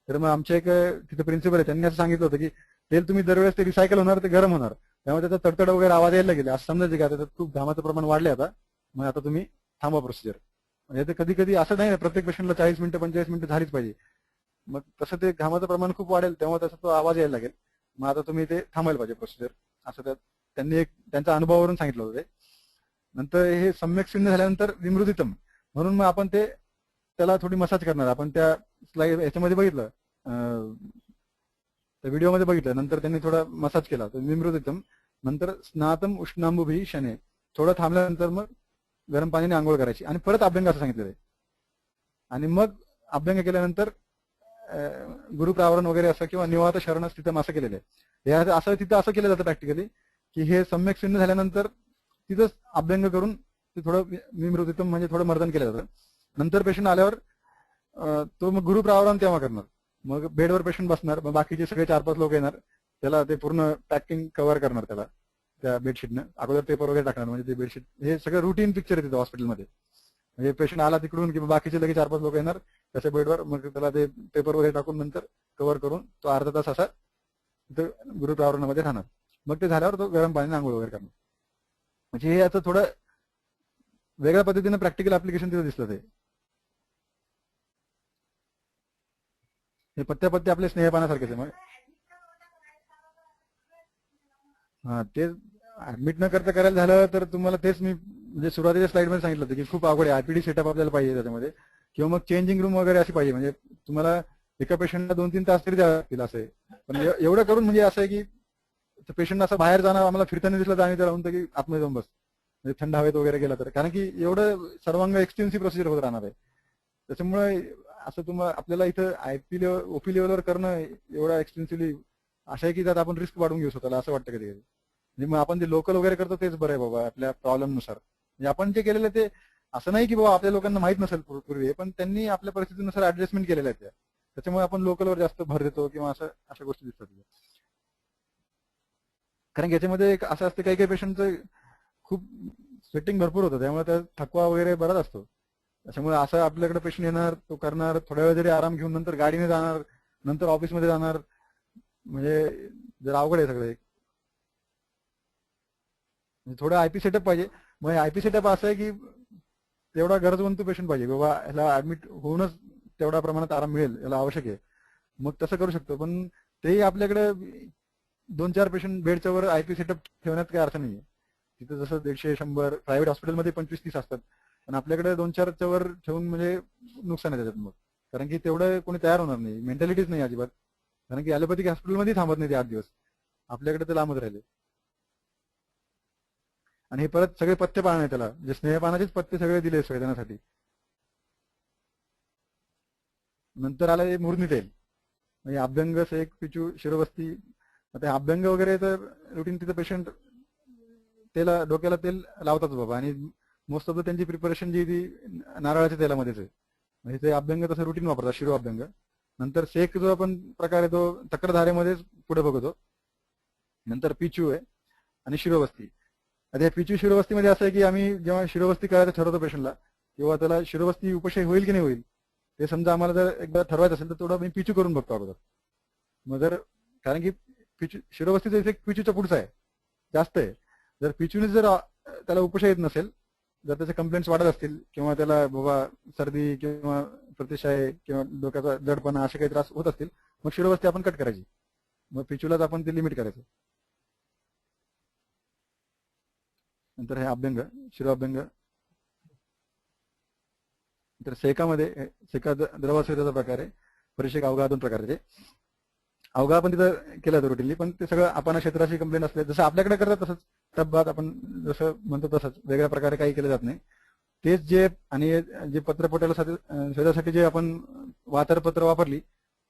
Speaker 1: तर मग आमच्या एक तिथे प्रिन्सिपल आहे, त्यांनी असं सांगितलं होतं की तेल तुम्ही दरवेळेस ते रिसायकल होणार, ते गरम होणार, त्यामुळे त्याचा तडतड वगैरे आवाज यायला गेले असं समजायचे की आता त्यात खूप घामाचं प्रमाण वाढले आता, मग आता तुम्ही थांबा प्रोसिजर. म्हणजे ते कधी कधी असं नाही ना प्रत्येक पेशंटला 40 मिनिटं 45 मिनिटं झालीच पाहिजे. मग तसं ते घामाचं प्रमाण खूप वाढेल तेव्हा तसा तो आवाज यायला लागेल, मग आता तुम्ही ते थांबायला पाहिजे प्रोसिजर. असं त्यात त्यांनी एक त्यांच्या अनुभवावरून सांगितलं होतं ते. नंतर हे सम्यक शून्य झाल्यानंतर विमृदितम म्हणून मग आपण ते त्याला थोडी मसाज करणार. आपण त्या स्लाइड याच्यामध्ये बघितलं, त्या व्हिडिओमध्ये बघितलं, नंतर त्यांनी थोडा मसाज केला तर विमृदितम. नंतर स्नातम उष्णांबुभी शने, थोडं थांबल्यानंतर मग गरम पाण्याने आंघोळ करायची आणि परत अभ्यंग असं सांगितलेलं आहे. आणि मग अभ्यंग केल्यानंतर गुरुप्रावरण वगैरे असं किंवा निवात शरण तिथं असं केलेलं आहे. असं तिथं असं केलं जातं प्रॅक्टिकली की हे सम्यक शून्य झाल्यानंतर तिथंच अभ्यंग करून ते थोडं विमृदितम म्हणजे थोडं मर्दन केलं जातं. नंतर पेशंट आल्यावर तो मग गुरुप्रावरण तेव्हा करणार. मग बेडवर पेशंट बसणार, मग बाकीचे सगळे 4-5 लोक येणार, त्याला ते पूर्ण पॅकिंग कव्हर करणार त्याला त्या बेडशीटनं, अगोदर पेपर वगैरे टाकणार. म्हणजे ते बेडशीट हे सगळं रुटीन पिक्चर आहे तिथं हॉस्पिटलमध्ये. म्हणजे पेशंट आला तिकडून की बाकीचे लगेच 4-5 लोक येणार त्याच्या बेडवर, मग त्याला ते पेपर वगैरे टाकून नंतर कव्हर करून तो अर्धा तास असा तिथं गुरुप्रावरणामध्ये राहणार. मग ते झाल्यावर तो गरम पाण्याने आंघोळ वगैरे करणार. म्हणजे हे आता थोडं वेगळ्या पद्धतीनं प्रॅक्टिकल ऍप्लिकेशन तिथं दिसलं. ते हे पत्त्या पत्ते आपले स्नेहपानासारखेच आहे. मग हा ते ऍडमिट न करता करायला झालं तर तुम्हाला तेच मी म्हणजे सुरुवातीच्या स्लाइड मध्ये सांगितलं होतं की खूप अवघड आहे. आयपीडी सेटअप आपल्याला पाहिजे त्याच्यामध्ये, किंवा मग चेंजिंग रूम वगैरे अशी पाहिजे. म्हणजे तुम्हाला एका पेशंटला 2-3 तास तरी द्यावं लागतील असं आहे. पण एवढं करून म्हणजे असं आहे की पेशंट असं बाहेर जाणार, आम्हाला फिरताना दिसलं तर आम्ही त्याला म्हणतो की आतमध्ये जाऊन बस, म्हणजे थंड हवेत वगैरे गेला तर, कारण की एवढं सर्वांग एक्सटेन्सिव्ह प्रोसिजर होत राहणार आहे. त्याच्यामुळे असं तुम्हाला आपल्याला इथं आयपी लेवल ओपी लेवलवर करणं एवढं एक्सटेन्सिव्हली असं आहे की त्यात आपण रिस्क वाढून घेऊ स्वतःला असं वाटतं कधी कधी. म्हणजे मग आपण जे लोकल वगैरे करतो तेच बरं आहे बाबा आपल्या प्रॉब्लेम नुसार. म्हणजे आपण जे केलेलं ते असं नाही की बाबा आपल्या लोकांना माहित नसेल पूर्वी, पण त्यांनी आपल्या परिस्थितीनुसार ऍडजस्टमेंट केलेल्या आहेत त्या, त्याच्यामुळे आपण लोकलवर जास्त भर देतो किंवा असं अशा गोष्टी दिसतात. कारण की याच्यामध्ये एक असं असतं काही काही पेशंटचं खूप स्वेटिंग भरपूर होतं, त्यामुळे त्या थकवा वगैरे बराच असतो. त्याच्यामुळे असं आपल्याकडे पेशंट येणार, तो करणार, थोड्या वेळ जरी आराम घेऊन नंतर गाडीने जाणार, नंतर ऑफिसमध्ये जाणार, म्हणजे जर अवघड आहे सगळं. थोडं आयपी सेटअप पाहिजे. मग आयपी सेटअप असं आहे की तेवढा गरजवंत पेशंट पाहिजे बाबा, ह्याला ऍडमिट होऊनच तेवढ्या प्रमाणात आराम मिळेल याला आवश्यक आहे. मग तसं करू शकतो, पण तेही आपल्याकडे 2-4 पेशंट बेडच्या वर आयपी सेटअप ठेवण्यात काही अर्थ नाहीये. तिथं जसं 150-100 प्रायव्हेट हॉस्पिटलमध्ये 25-30 असतात, पण आपल्याकडे 2-4च्या वर ठेवून म्हणजे नुकसान आहे त्याच्यात मग. कारण की तेवढं कोणी तयार होणार नाही, मेंटॅलिटीच नाही अजिबात. कारण की ॲलोपॅथिक हॉस्पिटलमध्ये थांबत नाही ते 8 दिवस, आपल्याकडे ते लांबच राहिले. आणि हे परत सगळे पथ्य पाळणे त्याला, जे स्नेहपानाचेच पथ्य सगळे दिले संवेदनासाठी. नंतर आलं हे मूर्नी तेल, म्हणजे अभ्यंग, सेक, पिचू, शिरोवस्ती. आता अभ्यंग वगैरे तर रुटीन तिथं पेशंट तेला डोक्याला तेल लावतात बाबा, आणि मोस्ट ऑफ द त्यांची प्रिपरेशन जी ती नारळाच्या तेलामध्येच आहे. म्हणजे ते अभ्यंग तसं रुटीन वापरतात, शिरो अभ्यंग. नंतर सेक जो आपण प्रकार आहे तो तक्रधारेमध्येच पुढे बघतो. नंतर पिचू आहे आणि शिरोवस्ती. आता या पिचू शिरोवस्तीमध्ये असं आहे की आम्ही जेव्हा शिरोवस्ती करायचं ठरवतो पेशंटला, किंवा त्याला शिरोवस्ती उपशय होईल की नाही होईल ते समजा आम्हाला जर एकदा ठरवायचं असेल तर थोडं मी पिचू करून बघतो अगोदर. मग जर, कारण की पिचू शिरोवस्तीचा इफेक्ट पिचूच्या पुढचा आहे, जास्त आहे. जर पिचूने जर त्याला उपशय येत नसेल, जर त्याचे कंप्लेंट्स वाढत असतील, किंवा त्याला बाबा सर्दी किंवा प्रतिशाय किंवा डोक्याचा जडपणा असे काही त्रास होत असतील, मग शिरोवस्ती आपण कट करायची. मग पिचूलाच आपण ते लिमिट करायचं. नंतर हे अभ्यंग, शिरो अभ्यंग. तर सेकामध्ये सेका द्रवासेकाचा प्रकार आहे, परिषेक अवघा 2 प्रकारचे. अवघा पण तिथं केलं जातं रुटीनली, पण ते सगळं आपण क्षेत्राची कंप्लेंट असले जसं आपल्याकडे करतात तसंच टब्बात आपण जसं म्हणतो तसंच वेगळ्या प्रकारे काही केलं जात नाही. तेच जे, आणि जे पत्रपोटाला शोधासाठी जे आपण वातरपत्र वापरली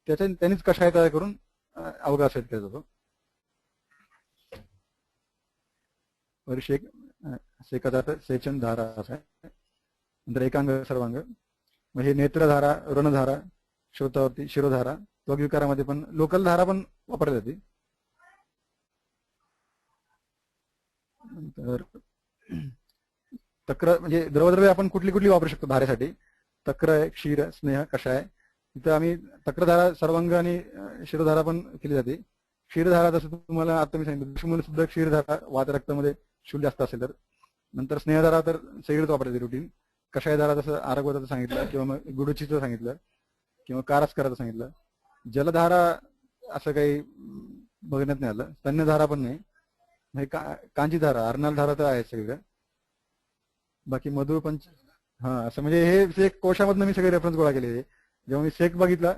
Speaker 1: त्यांनीच कषाय तयार करून अवघा सेट केला जातो. परिषेक सेकाचा सेचन धारा असा आहे. नंतर एकांग सर्वांग, मग हे नेत्रधारा, रणधारा, श्रोतावरती, शिरोधारा, त्वग्विकारामध्ये पण लोकल धारा पण वापरली जाते. नंतर तक्र, म्हणजे द्रवद्रव्य आपण कुठली कुठली वापरू शकतो धारेसाठी. तक्र आहे, क्षीर, स्नेह, कषाय. तिथं आम्ही तक्रधारा, सर्वांग आणि शिरोधारा पण केली जाते. क्षीरधारा जसं तुम्हाला आता मी सांगितलं, सुद्धा क्षीरधारा वात रक्तामध्ये शूल जास्त असेल तर. नंतर स्नेहधारा तर सगळीच वापरायची रुटीन. कषायधारा जसं आरोग्याचं सांगितलं, किंवा मग गुडुचीचं सांगितलं, किंवा कारस्कराचं सांगितलं. जलधारा असं काही बघण्यात नाही आलं. स्तन्यधारा पण नाही. कांजीधारा, अर्नालधारा तर आहे सगळं. बाकी मधुर पंच, हा असं म्हणजे हे एक कोशामधनं मी सगळे रेफरन्स गोळा केले. जेव्हा मी सेक बघितला,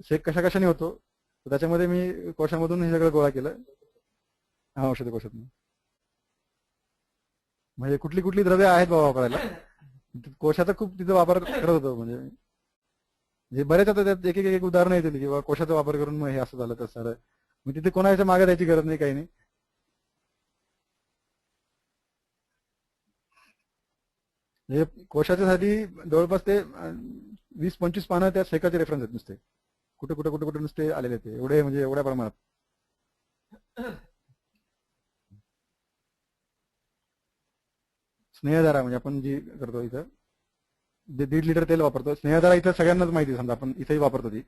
Speaker 1: सेक कशा कशाने होतो, तर त्याच्यामध्ये मी कोशामधून हे सगळं गोळा केलं. हा, औषध कोशातून. म्हणजे कुठली कुठली द्रव्य आहेत बाबा वापरायला, कोशाचा खूप तिथं वापर करत होतो. म्हणजे बरेच आता त्यात एक एक उदाहरणं येतील किंवा कोशाचा वापर करून मग हे असं झालं तसं झालं. मग तिथे कोणाच्या मागे द्यायची गरज नाही, काही नाही. हे कोशाच्यासाठी जवळपास ते 20-25 पानं त्या सेकाचे रेफरन्स आहेत नुसते. कुठे कुठे कुठे कुठे नुसते आलेले ते, एवढे म्हणजे एवढ्या प्रमाणात. स्नेहधारा म्हणजे आपण जी करतो इथं, जे 1.5 लिटर तेल वापरतो, स्नेहधारा इथं सगळ्यांनाच माहिती, समजा आपण इथेही वापरतो ती.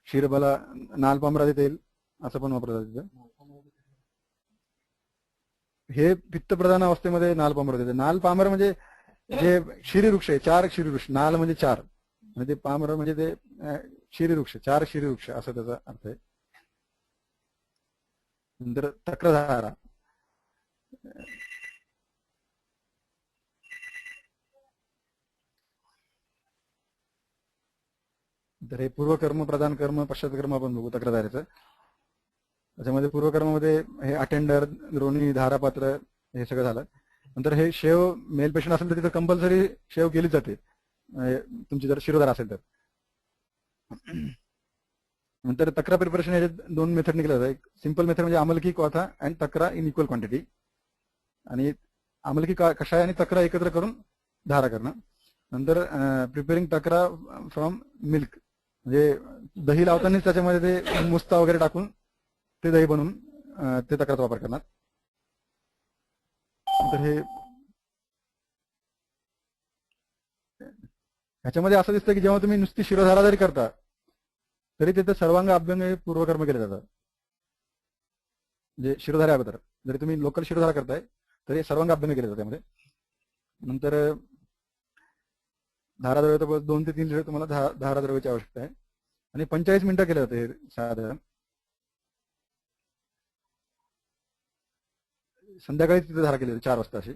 Speaker 1: क्षीरबला, नालपामराचे तेल असं पण वापरतात तिथं. हे पित्तप्रधान अवस्थेमध्ये नालपामर देते. नालपामर म्हणजे जे क्षीरवृक्ष आहे, 4 क्षीरवृक्ष. नाल म्हणजे 4, म्हणजे पामर म्हणजे ते क्षीरवृक्ष, 4 क्षीरवृक्ष असं त्याचा अर्थ आहे. नंतर तक्रधारा, तर हे पूर्वकर्म, प्रधान कर्म, पश्चात कर्म आपण बघू तक्रधारेचं. त्याच्यामध्ये पूर्वकर्मामध्ये हे अटेंडर, द्रोणी, धारापात्र हे सगळं झालं. नंतर हे शेव, मेल पेशंट असेल तर तिथं कंपल्सरी शेव केली जाते, तुमची जर शिरोधारा असेल तर. नंतर तक्रा प्रिपरेशन याच्यात 2 मेथडने केलं जातं. एक सिंपल मेथड म्हणजे आमलकी क्वाथा अँड तक्रा इन इक्वल क्वांटिटी, आणि आमलकी कषाय आणि तक्रा एकत्र करून धारा करणं. नंतर प्रिपेरिंग तक्रा फ्रॉम मिल्क, म्हणजे दही लावतानाच त्याच्यामध्ये ते मुस्ता वगैरे टाकून ते दही बनवून ते तक्राचा वापर करणार. तर हे ह्याच्यामध्ये असं दिसतं की जेव्हा तुम्ही नुसती शिरोधारा जरी करता तरी तिथे सर्वांग अभ्यंग हे पूर्वकर्म केले जातात. म्हणजे शिरोधारा अगोदर जरी तुम्ही लोकल शिरोधारा करताय तरी सर्वांग अभ्यंग केले जातात त्यामध्ये. नंतर धाराद्रव्य तर 2 ते 3 लिटर तुम्हाला धाराद्रव्याची आवश्यकता आहे. आणि 45 मिनिटं केलं होतं हे साधारण. संध्याकाळी तिथे धारा केली होती 4 वाजता अशी.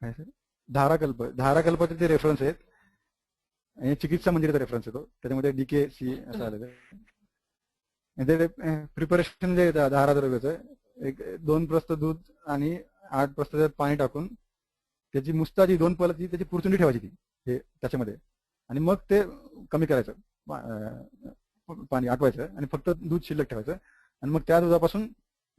Speaker 1: काय सर? धाराकल्पाचे ते रेफरन्स आहेत आणि चिकित्सा मंदिराचा रेफरन्स येतो, त्याच्यामध्ये DKC असं आलेलं आहे. ते प्रिपरेशन जे धारा द्रव्याचं एक 2 प्रस्त दूध आणि 8 प्रस्त पाणी टाकून त्याची मुस्ताची 2 पलाची त्याची पुरचुंडी ठेवायची ती हे त्याच्यामध्ये, आणि मग ते कमी करायचं, पाणी आटवायचं आणि फक्त दूध शिल्लक ठेवायचं, आणि मग त्या दुधापासून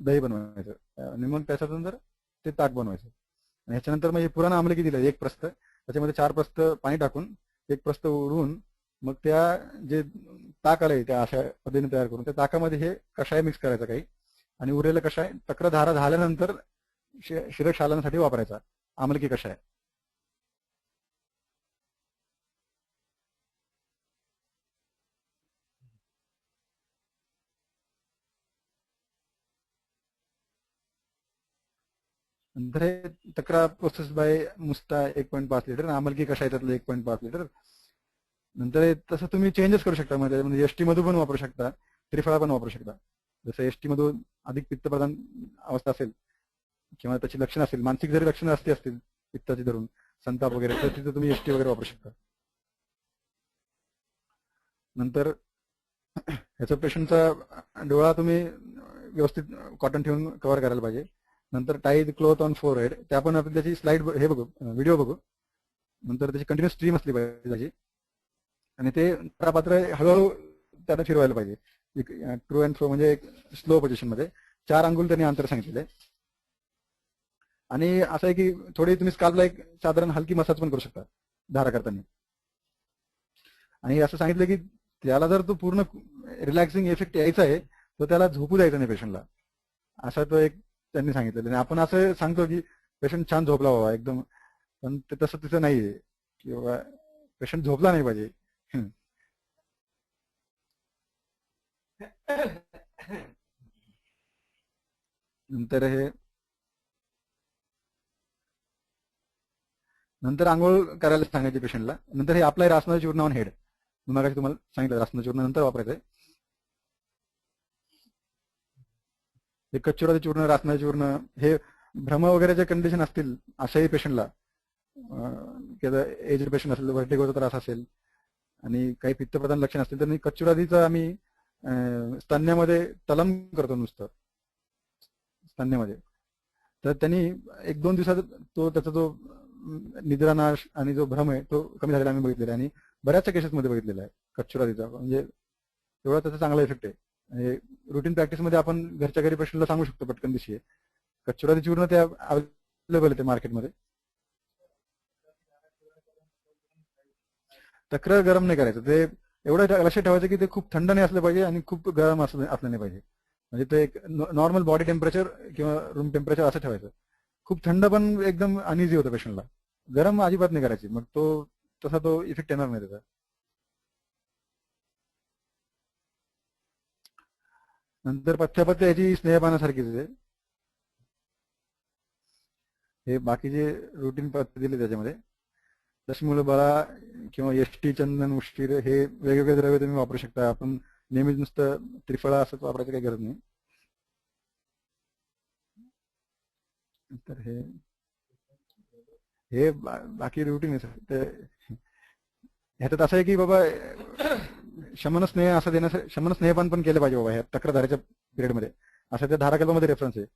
Speaker 1: दही बनवायचं आणि मग त्याच्यानंतर ते ताक बनवायचं. आणि ह्याच्यानंतर मग हे पुराण आमलकी दिलं 1 प्रस्त, त्याच्यामध्ये 4 प्रस्त पाणी टाकून 1 प्रस्त उडवून मग त्या जे ताक आलंय त्या अशा पद्धतीने तयार करून त्या ताकामध्ये हे कषाय मिक्स करायचा काही, आणि उरलेलं कषाय तक्रधारा झाल्यानंतर शिरक शालांसाठी वापरायचा आमलकी कषाय. नंतर हे तक्रा प्रोसेस बाय मुस्ता 1.5 लिटर, आमलकी कषाय त्यातलं 1.5 लिटर. नंतर तसं तुम्ही चेंजेस करू शकता, म्हणजे एसटी मधून पण वापरू शकता, त्रिफळा पण वापरू शकता. जसं एसटी मधून अधिक पित्तप्रधान अवस्था असेल किंवा त्याची लक्षणं असतील, मानसिक जरी लक्षणं असतील पित्ताची धरून संताप वगैरे, तर तिथे तुम्ही एसटी वगैरे वापरू शकता. नंतर ह्याचा पेशंटचा डोळा तुम्ही व्यवस्थित कॉटन ठेवून कव्हर करायला पाहिजे. नंतर टाईज क्लोथ ऑन फोरहेड, ते आपण त्याची स्लाइड हे बघू, व्हिडिओ बघू. नंतर त्याची कंटिन्युअस स्ट्रीम असली पाहिजे त्याची, आणि ते पात्र हळूहळू त्याला फिरवायला पाहिजे, ट्रू अँड फ्रो म्हणजे एक स्लो पोझिशन मध्ये. 4 अंगुल त्यांनी अंतर सांगितलेलं आहे. आणि असं आहे की थोडी तुम्ही स्काल्पला एक साधारण हलकी मसाज पण करू शकता धारा करताना. आणि असं सांगितलं की त्याला जर तो पूर्ण रिलॅक्सिंग इफेक्ट यायचा आहे तर त्याला झोपू द्यायचा नाही पेशंटला, असा तो एक त्यांनी सांगितलेलं. आणि आपण असं सांगतो की पेशंट छान झोपला बाबा एकदम, पण ते तसं तिथं नाहीये की बाबा पेशंट झोपला नाही पाहिजे. नंतर आंघोळ करायला सांगायचे पेशंटला. नंतर हे अप्लाय रासनाचं चूर्ण ऑन हेड, मग तुम्हाला सांगितलं रासनाचं चूर्ण नंतर वापरायचंय. हे कच्चुराचं चूर्ण, रासनाचं चूर्ण, हे भ्रम वगैरेचे कंडिशन असतील अशाही पेशंटला, एज पेशंट असेल, व्हर्टिगोचा त्रास असेल आणि काही पित्तप्रधान लक्षण असतील तर कच्चुरादीचं आम्ही स्तन्यामध्ये तलम करतो नुसतं स्तन्यामध्ये. तर त्यांनी 1-2 दिवसात तो त्याचा जो निद्रानाश आणि जो भ्रम आहे तो कमी झालेला आम्ही बघितलेला आहे, आणि बऱ्याचशा केसेसमध्ये बघितलेला आहे कच्चुरादीचा. म्हणजे तेवढा त्याचा चांगला इफेक्ट आहे. रुटीन प्रॅक्टिसमध्ये आपण घरच्या घरी पेशंटला सांगू शकतो पटकन दिवशी. कच्चुरादी चूर्ण ते अवेलेबल आहे मार्केटमध्ये. तक्रार गरम नाही करायचं, ते एवढं लक्षात ठेवायचं की ते खूप थंड नाही असलं पाहिजे आणि खूप गरम असलं नाही पाहिजे. म्हणजे ते एक नॉर्मल बॉडी टेम्परेचर किंवा रूम टेम्परेचर असं ठेवायचं. खूप थंड पण एकदम अनइझी होतं पेशंटला, गरम अजिबात नाही करायची, मग तो तसा तो इफेक्ट येणार नाही त्याचा. नंतर पथ्यपथ्य याची स्नेहपानासारखीच आहे. हे बाकीचे रुटीन पद्धती दिले त्याच्यामध्ये. दशमूळ बळा किंवा एसटी चंदन उष्टीर हे वेगवेगळे द्रव्य तुम्ही वापरू शकता. आपण नेहमीच नुसतं त्रिफळा असंच वापरायचं काही गरज नाही. तर हे बाकी रुटीन आहे. ह्याच्यात असं आहे की बाबा शमन स्नेह असं देण्यासाठी शमन स्नेहपान पण केलं पाहिजे बाबा ह्या तक्रारधाराच्या पिरियडमध्ये, असं त्या धाराकल्पामध्ये रेफरन्स आहे.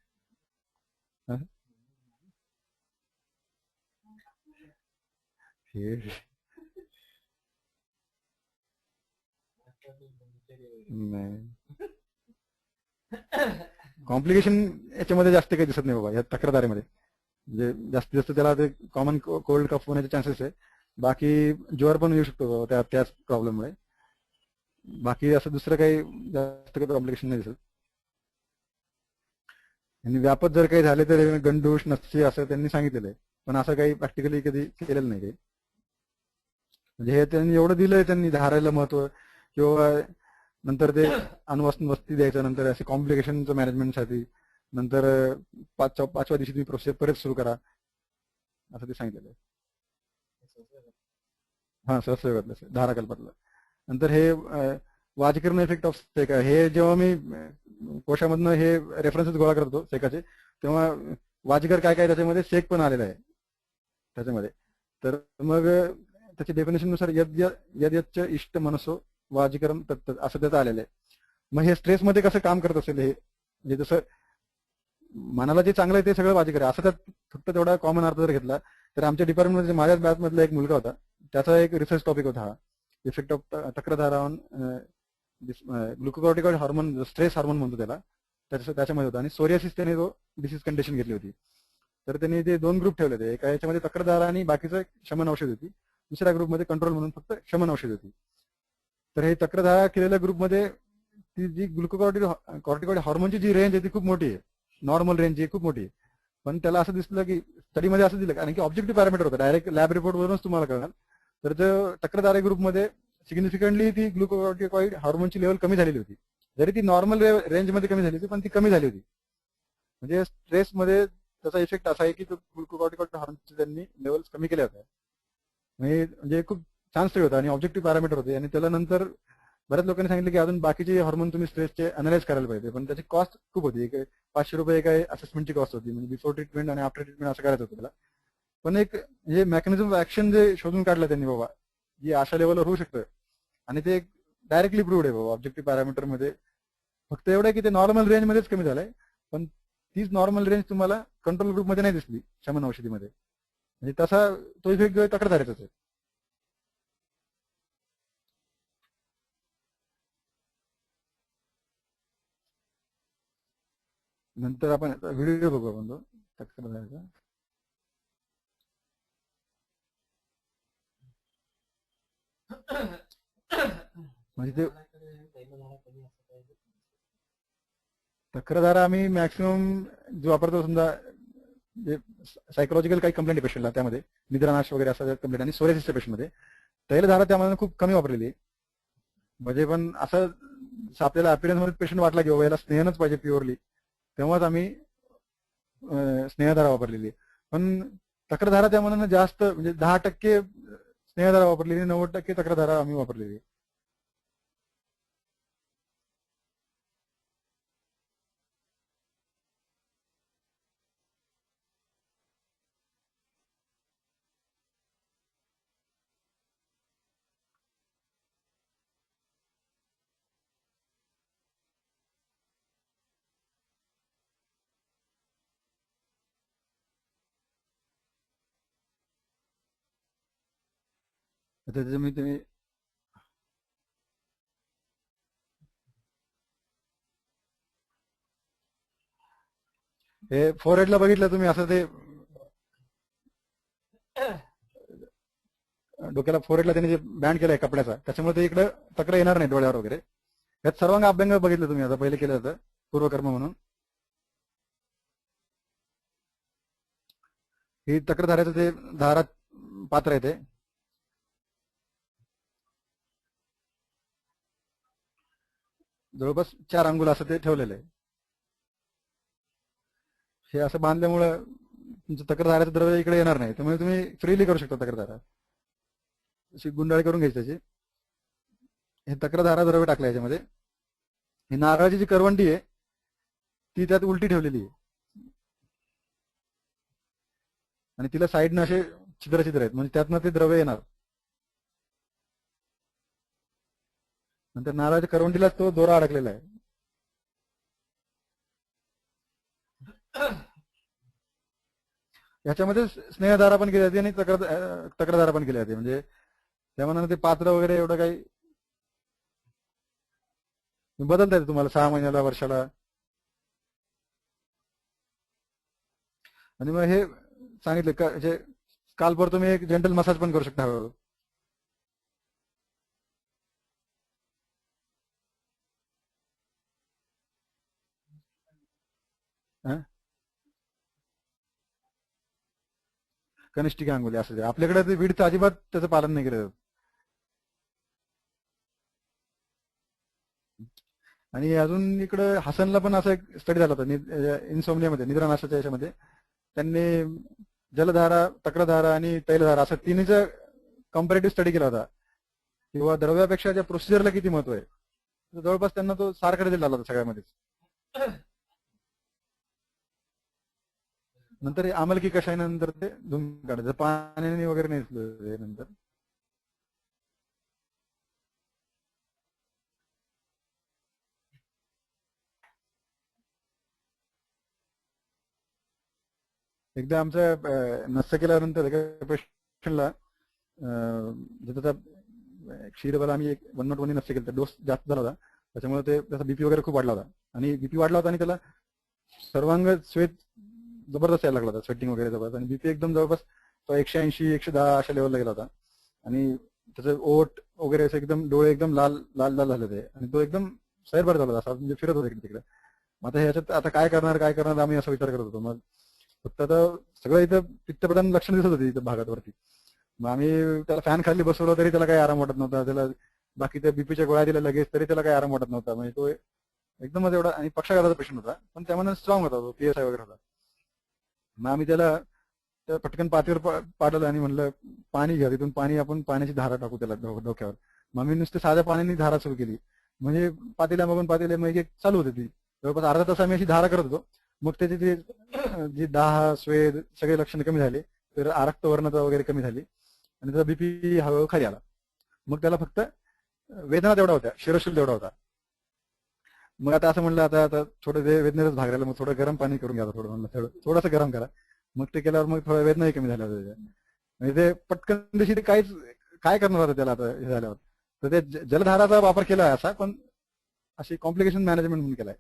Speaker 1: हे कॉम्प्लिकेशन याच्यामध्ये जास्त काही दिसत नाही बाबा या तक्रारधारेमध्ये. म्हणजे जास्तीत जास्त त्याला ते कॉमन कोल्ड कफ होण्याचे चान्सेस आहे. बाकी ज्वर पण येऊ शकतो त्याच प्रॉब्लेममुळे. बाकी असं दुसरं काही जास्त काही कॉम्प्लिकेशन नाही दिसत. आणि व्यापक जर काही झाले तर गंडूष नसते असं त्यांनी सांगितलेलं आहे, पण असं काही प्रॅक्टिकली कधी केलेलं नाही काही. म्हणजे हे त्यांनी एवढं दिलंय त्यांनी धारायला महत्व, किंवा नंतर ते अणुवासन वस्ती द्यायचं, नंतर असे कॉम्प्लिकेशनचं मॅनेजमेंटसाठी, नंतर 5व्या दिवशी तुम्ही प्रोसेस परत सुरू करा असं ते सांगितलेलं आहे. हा सहस्रयोगातलं धाराकल्पातलं. नंतर हे वाजकरण इफेक्ट ऑफ सेका, हे जेव्हा मी कोशामधनं हे रेफरन्सेस गोळा करतो सेकाचे, तेव्हा वाजकर काय काय त्याच्यामध्ये सेक पण आलेला आहे त्याच्यामध्ये. तर मग त्याच्या डेफिनेशन नुसार यद्यच्च इष्ट मनसो वाजिकरम तत्त असं त्याचं आलेलं आहे. मग हे स्ट्रेसमध्ये कसं काम करत असेल, हे म्हणजे जसं मनाला जे चांगलं आहे ते सगळं वाजिकर आहे असं त्यात फक्त तेवढा कॉमन अर्थ जर घेतला, तर आमच्या डिपार्टमेंटमध्ये माझ्याच बॅच मधला एक मुलगा होता, त्याचा एक रिसर्च टॉपिक होता हा, effect of takradhara on glucocorticoid hormone, stress hormone म्हणतो त्याला, त्याच्यामध्ये होता. आणि सोरियासिस त्याने तो डिसीज कंडिशन घेतली होती. तर त्यांनी ते 2 ग्रुप ठेवले होते, एका याच्यामध्ये तक्रधारा आणि बाकीचं शमन औषध होती, दुसऱ्या ग्रुपमध्ये कंट्रोल म्हणून फक्त शमन औषध होती. तर हे तक्रधारा केलेल्या ग्रुपमध्ये ती जी ग्लुकोकॉर्टिकॉइड हार्मोनची जी रेंज आहे ती खूप मोठी आहे, नॉर्मल रेंज आहे खूप मोठी आहे. पण त्याला असं दिसलं की स्टडीमध्ये असं दिलं, कारण की ऑब्जेक्टिव्ह पॅरामीटर होतं, डायरेक्ट लॅब रिपोर्ट वरूनच तुम्हाला कळणार. तर जो तक्रधारा ग्रुपमध्ये सिग्निफिकंटली ती ग्लुकोकॉर्टिकॉइड हार्मोनची लेवल कमी झालेली होती. जरी ती नॉर्मल रेंजमध्ये कमी झाली होती, पण ती कमी झाली होती. म्हणजे स्ट्रेसमध्ये त्याचा इफेक्ट असा आहे की तो ग्लुकोकॉर्टिकॉइड हार्मोनचे त्यांनी लेवल्स कमी केल्या होत्या. म्हणजे खूप छान स्टडी होता आणि ऑब्जेक्टिव्ह पॅरामीटर होते. आणि त्याला नंतर बऱ्याच लोकांनी सांगितलं की अजून बाकीचे हार्मोन तुम्ही स्ट्रेसचे अनालाइज करायला पाहिजे, पण त्याची कॉस्ट खूप होती. 500 रुपये काय असेसमेंटची कॉस्ट होती, म्हणजे बिफोर ट्रीटमेंट आणि आफ्टर ट्रीटमेंट असं करायचं होतं त्याला. पण एक हे मेकॅनिझम ऑफ ऍक्शन जे शोधून काढलं त्यांनी बाबा, जे अशा लेवलवर होऊ शकतं, आणि ते डायरेक्टली प्रूव्ड आहे बाबा ऑब्जेक्टिव्ह पॅरामीटर मध्ये. फक्त एवढं आहे की ते नॉर्मल रेंजमध्येच कमी झालंय, पण तीच नॉर्मल रेंज तुम्हाला कंट्रोल ग्रुपमध्ये नाही दिसली शमन औषधीमध्ये. म्हणजे तसा तो इफेक्ट जो आहे तक्रारधारीचाच आहे. नंतर आपण व्हिडिओ बघू आपण तो तक्रारधारीचा. म्हणजे ते तक्रारधारा आम्ही मॅक्सिमम जो वापरतो, समजा जे सायकोलॉजिकल काही कंप्लेंट आहे पेशंटला, त्यामध्ये निद्रानाश वगैरे असं कंप्लेंट, आणि सोरेसिसच्या पेशंटमध्ये तैलधारा त्यामध्ये खूप कमी वापरलेली आहे. म्हणजे पण असं आपल्याला अपिरियन्स मध्ये पेशंट वाटला की बाबा याला स्नेहनच पाहिजे प्युअरली, तेव्हाच आम्ही स्नेहधारा वापरलेली. पण तक्रारधारा त्या मनानं जास्त, म्हणजे 10% स्नेहधारा वापरलेली, 90% तक्रारधारा आम्ही वापरलेली. त्याच्या मी तुम्ही हे फोरहेडला बघितलं तुम्ही, असं ते डोक्याला फोरहेडला त्यांनी जे बँड केलंय कपड्याचा, त्याच्यामुळे ते इकडे तक्रार येणार नाही डोळ्यावर वगैरे. यात सर्वांग अभ्यंग बघितलं तुम्ही, आता पहिले केलं जातं पूर्वकर्म म्हणून. ही तक्रारधाराचं ते धारा पात्र आहे, ते जवळपास 4 अंगुल असं ते ठेवलेलं आहे. हे असं बांधल्यामुळं तुमचं तक्रारधाराचं द्रव्य इकडे येणार नाही, त्यामुळे तुम्ही फ्रीली करू शकता तक्रारधारा. अशी गुंडाळी करून घ्यायची त्याची. हे तक्रारधारा द्रव्य टाकलं याच्यामध्ये. ही नारळाची जी करवंटी आहे ती त्यात उलटी ठेवलेली आहे, आणि तिला साईडनं असे छिद्र छिद्र आहेत, म्हणजे त्यातनं ते द्रव्य येणार. नंतर नारळाच्या करवंटीला तो दोरा अडकलेला आहे. ह्याच्यामध्ये स्नेहधारा पण केली जाते आणि तक्रारधारा पण केली जाते. म्हणजे त्यामुळे ते पात्र वगैरे एवढं काही बदलता येते तुम्हाला 6 महिन्याला, वर्षाला. आणि मग हे सांगितलं का जे स्काल्पवर तुम्ही एक जेंटल मसाज पण करू शकता हळूहळू. कनिष्ठिक अंगुली असं ते आपल्याकडे ते विडचं अजिबात त्याचं पालन नाही केलं जात. आणि अजून इकडे हसनला पण असा एक स्टडी झाला होता इन्सोमनियामध्ये, निद्रानाशाच्या याच्यामध्ये. त्यांनी जलधारा, तक्रधारा आणि तैलधारा असं तिन्हीचं कम्पॅरेटिव्ह स्टडी केला होता किंवा द्रव्यापेक्षा त्या प्रोसिजरला किती महत्व आहे. तर जवळपास त्यांना तो सारखा रिझल्ट आला होता सगळ्यामध्येच. नंतर आमलकी कशानंतर ते धुवून काढायचं पाण्याने वगैरे नाही नंतर. एकदा आमच्या नस्य केल्यानंतर एका पेशंटला त्याचा क्षीरबाला आम्ही 101 नस्य केलं, डोस जास्त झाला होता, त्याच्यामुळे ते त्याचा बीपी वगैरे खूप वाढला होता. आणि बीपी वाढला होता आणि त्याला सर्वांग स्वेत जबरदस्त यायला लागला होता, स्वेटिंग वगैरे जबरदस्त, आणि बीपी एकदम जवळपास तो 180 110 अशा लेवलला गेला होता. आणि त्याचं ओठ वगैरे असं एकदम डोळे एकदम लाल लाल लाल झाले होते आणि तो एकदम सैरभर झाला होता, असा म्हणजे फिरत होता इकडे तिकडे. मग आता ह्याच्यात आता काय करणार आम्ही असा विचार करत होतो. मग फक्त आता सगळं इथं पित्तप्रधान लक्षण दिसत होती इथं भागात. मग आम्ही त्याला फॅन खाली बसवलं तरी त्याला काही आराम वाटत नव्हता, त्याला बाकी त्या बीपीच्या गोळ्या दिल्या लगेच तरी त्याला काही आराम वाटत नव्हता. म्हणजे तो एकदमच एवढा, आणि पक्षाघाताचा पेशंट होता पण त्यामध्ये स्ट्रॉंग होता, तो PSI वगैरे होता. मग आम्ही त्याला पटकन पाठीवर पाडलं आणि म्हणलं पाणी घ्या, तिथून पाणी आपण पाण्याची धारा टाकू त्याला डोक्यावर. मग आम्ही नुसते साध्या पाण्याने धारा सुरू केली, म्हणजे पातेल्या मागून पातेल्या मग एक चालू होती ती. जवळपास अर्धा तास आम्ही अशी धारा करत होतो. मग त्याची ती जी दाह स्वेद सगळे लक्षणं कमी झाले, तर आरक्त वर्णता वगैरे कमी झाली आणि त्याचा बीपी हळूहळू खाली आला. मग त्याला फक्त वेदना तेवढा होत्या, शिरशूल तेवढा होता. मग आता असं म्हणलं आता थोडं ते वेदनेच भाग राहिला, मग थोडं गरम पाणी करून घ्या, थोडं म्हणलं थोडंसं गरम करा. मग ते केल्यावर मग थोडा वेदनाही कमी झाल्या होत्या. म्हणजे ते पटकन दिवशी ते काय करणार होतं त्याला आता हे झाल्यावर. तर ते जलधाराचा वापर केला असा, पण अशी कॉम्प्लिकेशन मॅनेजमेंट म्हणून केलाय.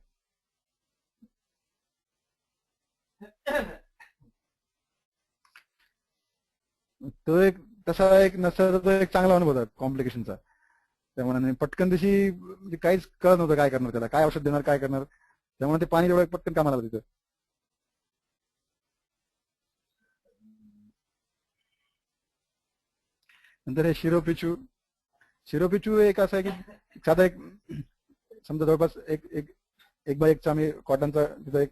Speaker 1: तो एक तसा एक नसता तो एक चांगला अनुभव होता कॉम्प्लिकेशनचा. त्यामुळे पटकन दिवशी म्हणजे काहीच कळत नव्हतं काय करणार त्याला, काय औषध देणार काय करणार, त्यामुळे ते पाणी तेवढं पटकन कामाला आलं तिथं. नंतर हे शिरोपिचू एक असं आहे की साधा एक समजा जवळपास एक बाय एकचा आम्ही कॉटनचा तिथं एक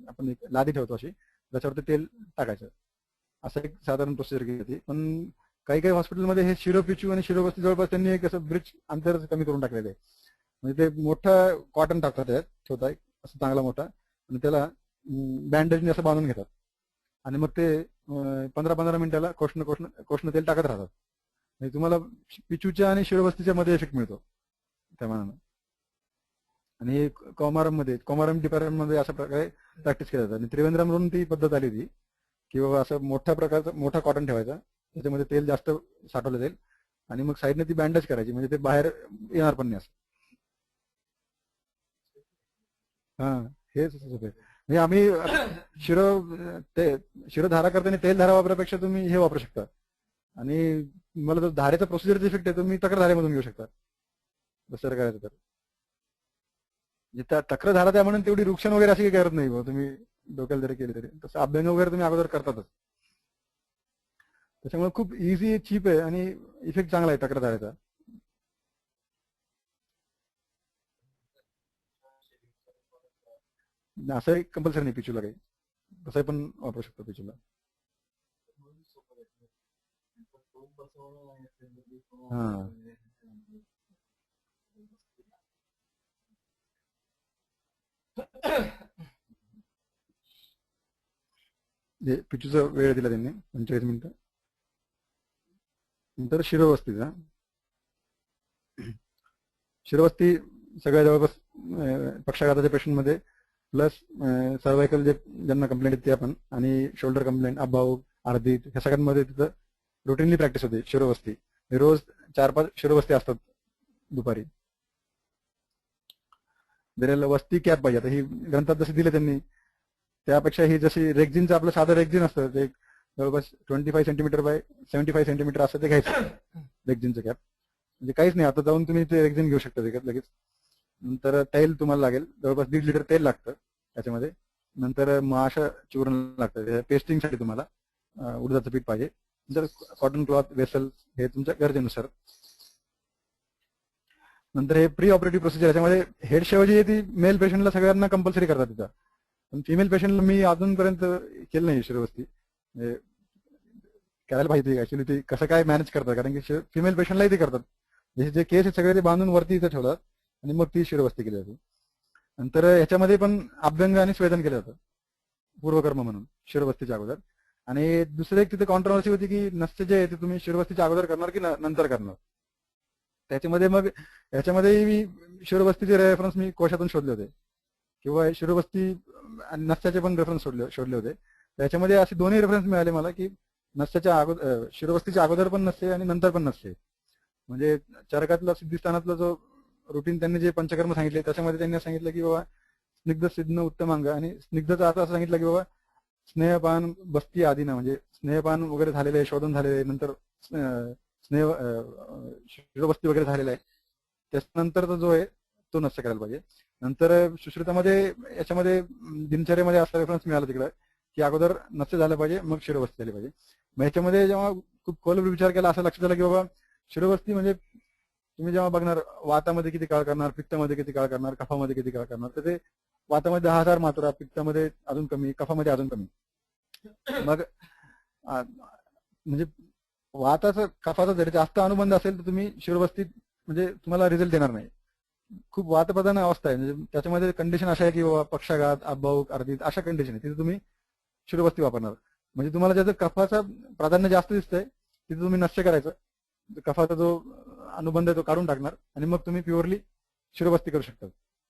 Speaker 1: आपण एक लादी ठेवतो अशी, त्याच्यावरती तेल टाकायचं, असं एक साधारण प्रोसिजर केली होती. पण काही काही हॉस्पिटलमध्ये हे शिरोपिचू आणि शिरोबस्ती जवळपास त्यांनी एक असं ब्रिज अंतर कमी करून टाकलेलं आहे. म्हणजे ते मोठं कॉटन टाकतात त्यात छोटा एक असं चांगला मोठा, आणि त्याला बँडेजने असं बांधून घेतात आणि मग ते 15-15 मिनिटाला कोष्ण तेल टाकत राहतात. म्हणजे तुम्हाला पिचूच्या आणि शिरोबस्तीच्या मध्ये इफेक्ट मिळतो त्या मानानं. आणि कॉमारम डिपार्टमेंटमध्ये अशा प्रकारे प्रॅक्टिस केली जातात. आणि त्रिवेंद्रमवरून ती पद्धत आली होती की बाबा असं मोठ्या प्रकारचा मोठा कॉटन ठेवायचा, त्याच्यामध्ये तेल जास्त साठवलं जाईल आणि मग साईडने ती बँडेज करायची, म्हणजे ते बाहेर येणार पण नाही असं. हा हेच म्हणजे आम्ही शिरोधारा करताना तेलधारा वापरापेक्षा तुम्ही हे वापरू शकता. आणि मला जर धारेचा प्रोसिजरचा इफेक्ट आहे तुम्ही तक्रधारेमधून घेऊ शकता जसं करायचं तर. तक्रधारा त्या म्हणून तेवढी रुक्षण वगैरे अशी काही करत नाही तुम्ही डोक्याला जरी केली तरी, तसं अभ्यंग वगैरे तुम्ही अगोदर करतातच. त्याच्यामुळे खूप इझी चीप आहे आणि इफेक्ट चांगला आहे तक्रधारेचा. असं कंपल्सरी नाही पिचूला काही, तसं पण वापरू शकतो पिचूला. हा पिचूचा वेळ दिला त्यांनी 45 मिनिटं. नंतर शिरोवस्ती सगळ्या जवळपास पक्षाघाताच्या पेशंटमध्ये प्लस सर्वायकल जे ज्यांना कंप्लेंट येते आपण, आणि शोल्डर कंप्लेंट अभाव अर्धित ह्या सगळ्यांमध्ये तिथं रुटीनली प्रॅक्टिस होते शिरोवस्ती. रोज 4-5 शिरोवस्ती असतात दुपारी. जर वस्ती कॅप पाहिजे, आता ही ग्रंथात जशी दिले त्यांनी त्यापेक्षा ही जशी रेक्झिनचं आपलं साधं रेक्झिन असतं ते जवळपास 25 सेंटीमीटर बाय 75 सेंटीमीटर असं ते घ्यायचं रेक्झिनचं कॅप. म्हणजे काहीच नाही, आता जाऊन तुम्ही ते रेक्झिन घेऊ शकता लगेच. नंतर तेल तुम्हाला लागेल जवळपास 1.5 लिटर तेल लागतं त्याच्यामध्ये. नंतर माशा चूर्ण लागतं पेस्टिंगसाठी, तुम्हाला उडदाचं पीठ पाहिजे. नंतर कॉटन क्लॉथ वेसल हे तुमच्या गरजेनुसार. नंतर हे प्री ऑपरेटिव्ह प्रोसिजर, याच्यामध्ये हेड शेव जी आहे ती मेल पेशंटला सगळ्यांना कंपल्सरी करतात तिथं, पण फिमेल पेशंटला मी अजूनपर्यंत केलं नाही शिरोवस्ती. करायला पाहिजे ऍक्च्युली ते कसं काय मॅनेज करतात, कारण की फिमेल पेशंटलाही ते करतात. जे केस आहे सगळे ते बांधून वरती इथं ठेवतात आणि मग ती शिरवस्ती केली जाते. नंतर याच्यामध्ये पण अभ्यंग आणि स्वेदन केलं जातं पूर्वकर्म म्हणून शिरवस्तीच्या अगोदर. आणि दुसरी एक तिथे कॉन्ट्रोवर्सी होती की नसते जे आहे ते तुम्ही शिरवस्तीच्या अगोदर करणार की नंतर करणार. त्याच्यामध्ये मग याच्यामध्ये मी शिरवस्तीचे रेफरन्स मी कोशातून शोधले होते किंवा शिरवस्ती आणि नसत्याचे पण रेफरन्स शोधले होते. त्याच्यामध्ये असे दोन्ही रेफरन्स मिळाले मला की नसत्याच्या अगोदर शिरवस्तीच्या अगोदर पण नसते आणि नंतर पण नसते. म्हणजे चरकातला सिद्धिस्थानातला जो रुटीन त्यांनी जे पंचकर्म सांगितले त्याच्यामध्ये त्यांनी सांगितलं की बाबा स्निग्ध सिद्ध उत्तमांग, आणि स्निग्धचा अर्थ असं सांगितलं की बाबा स्नेहपान बस्ती आधी ना, म्हणजे स्नेहपान वगैरे झालेलं आहे, शोधन झालेलं आहे, नंतर स्नेह शिरवस्ती वगैरे झालेला आहे, त्याच्यानंतरचा जो आहे तो नष्ट करायला पाहिजे. नंतर सुश्रुतामध्ये याच्यामध्ये दिनचर्यामध्ये असा रेफरन्स मिळाला तिकडं की अगोदर नष्ट झालं पाहिजे मग शिरवस्ती झाली पाहिजे. मग याच्यामध्ये जेव्हा खूप खोलवर विचार केला असं लक्षात आलं की बाबा शिरवस्ती म्हणजे तुम्ही जेव्हा बघणार वातामध्ये किती काळ करणार, पित्तामध्ये किती काळ करणार, कफामध्ये किती काळ करणार, तर ते वातामध्ये 10,000 मात्रा, पित्तामध्ये अजून कमी, कफामध्ये अजून कमी. मग म्हणजे वाताचा कफाचा जरी जास्त अनुबंध असेल तर तुम्ही शिरवस्तीत म्हणजे तुम्हाला रिझल्ट देणार नाही. खूप वातप्रधान अवस्था आहे, म्हणजे त्याच्यामध्ये कंडिशन अशा आहे की बाबा पक्षाघात, अपभाऊक, अर्धित अशा कंडिशन आहे, तिथे तुम्ही शिरवस्ती वापरणार. म्हणजे तुम्हाला ज्याचं कफाचं प्राधान्य जास्त दिसतंय तिथे तुम्ही नष्ट करायचं, कफाचा जो अनुबंध आहे तो काढून टाकणार आणि मग तुम्ही प्युअरली शिरवस्ती करू शकता.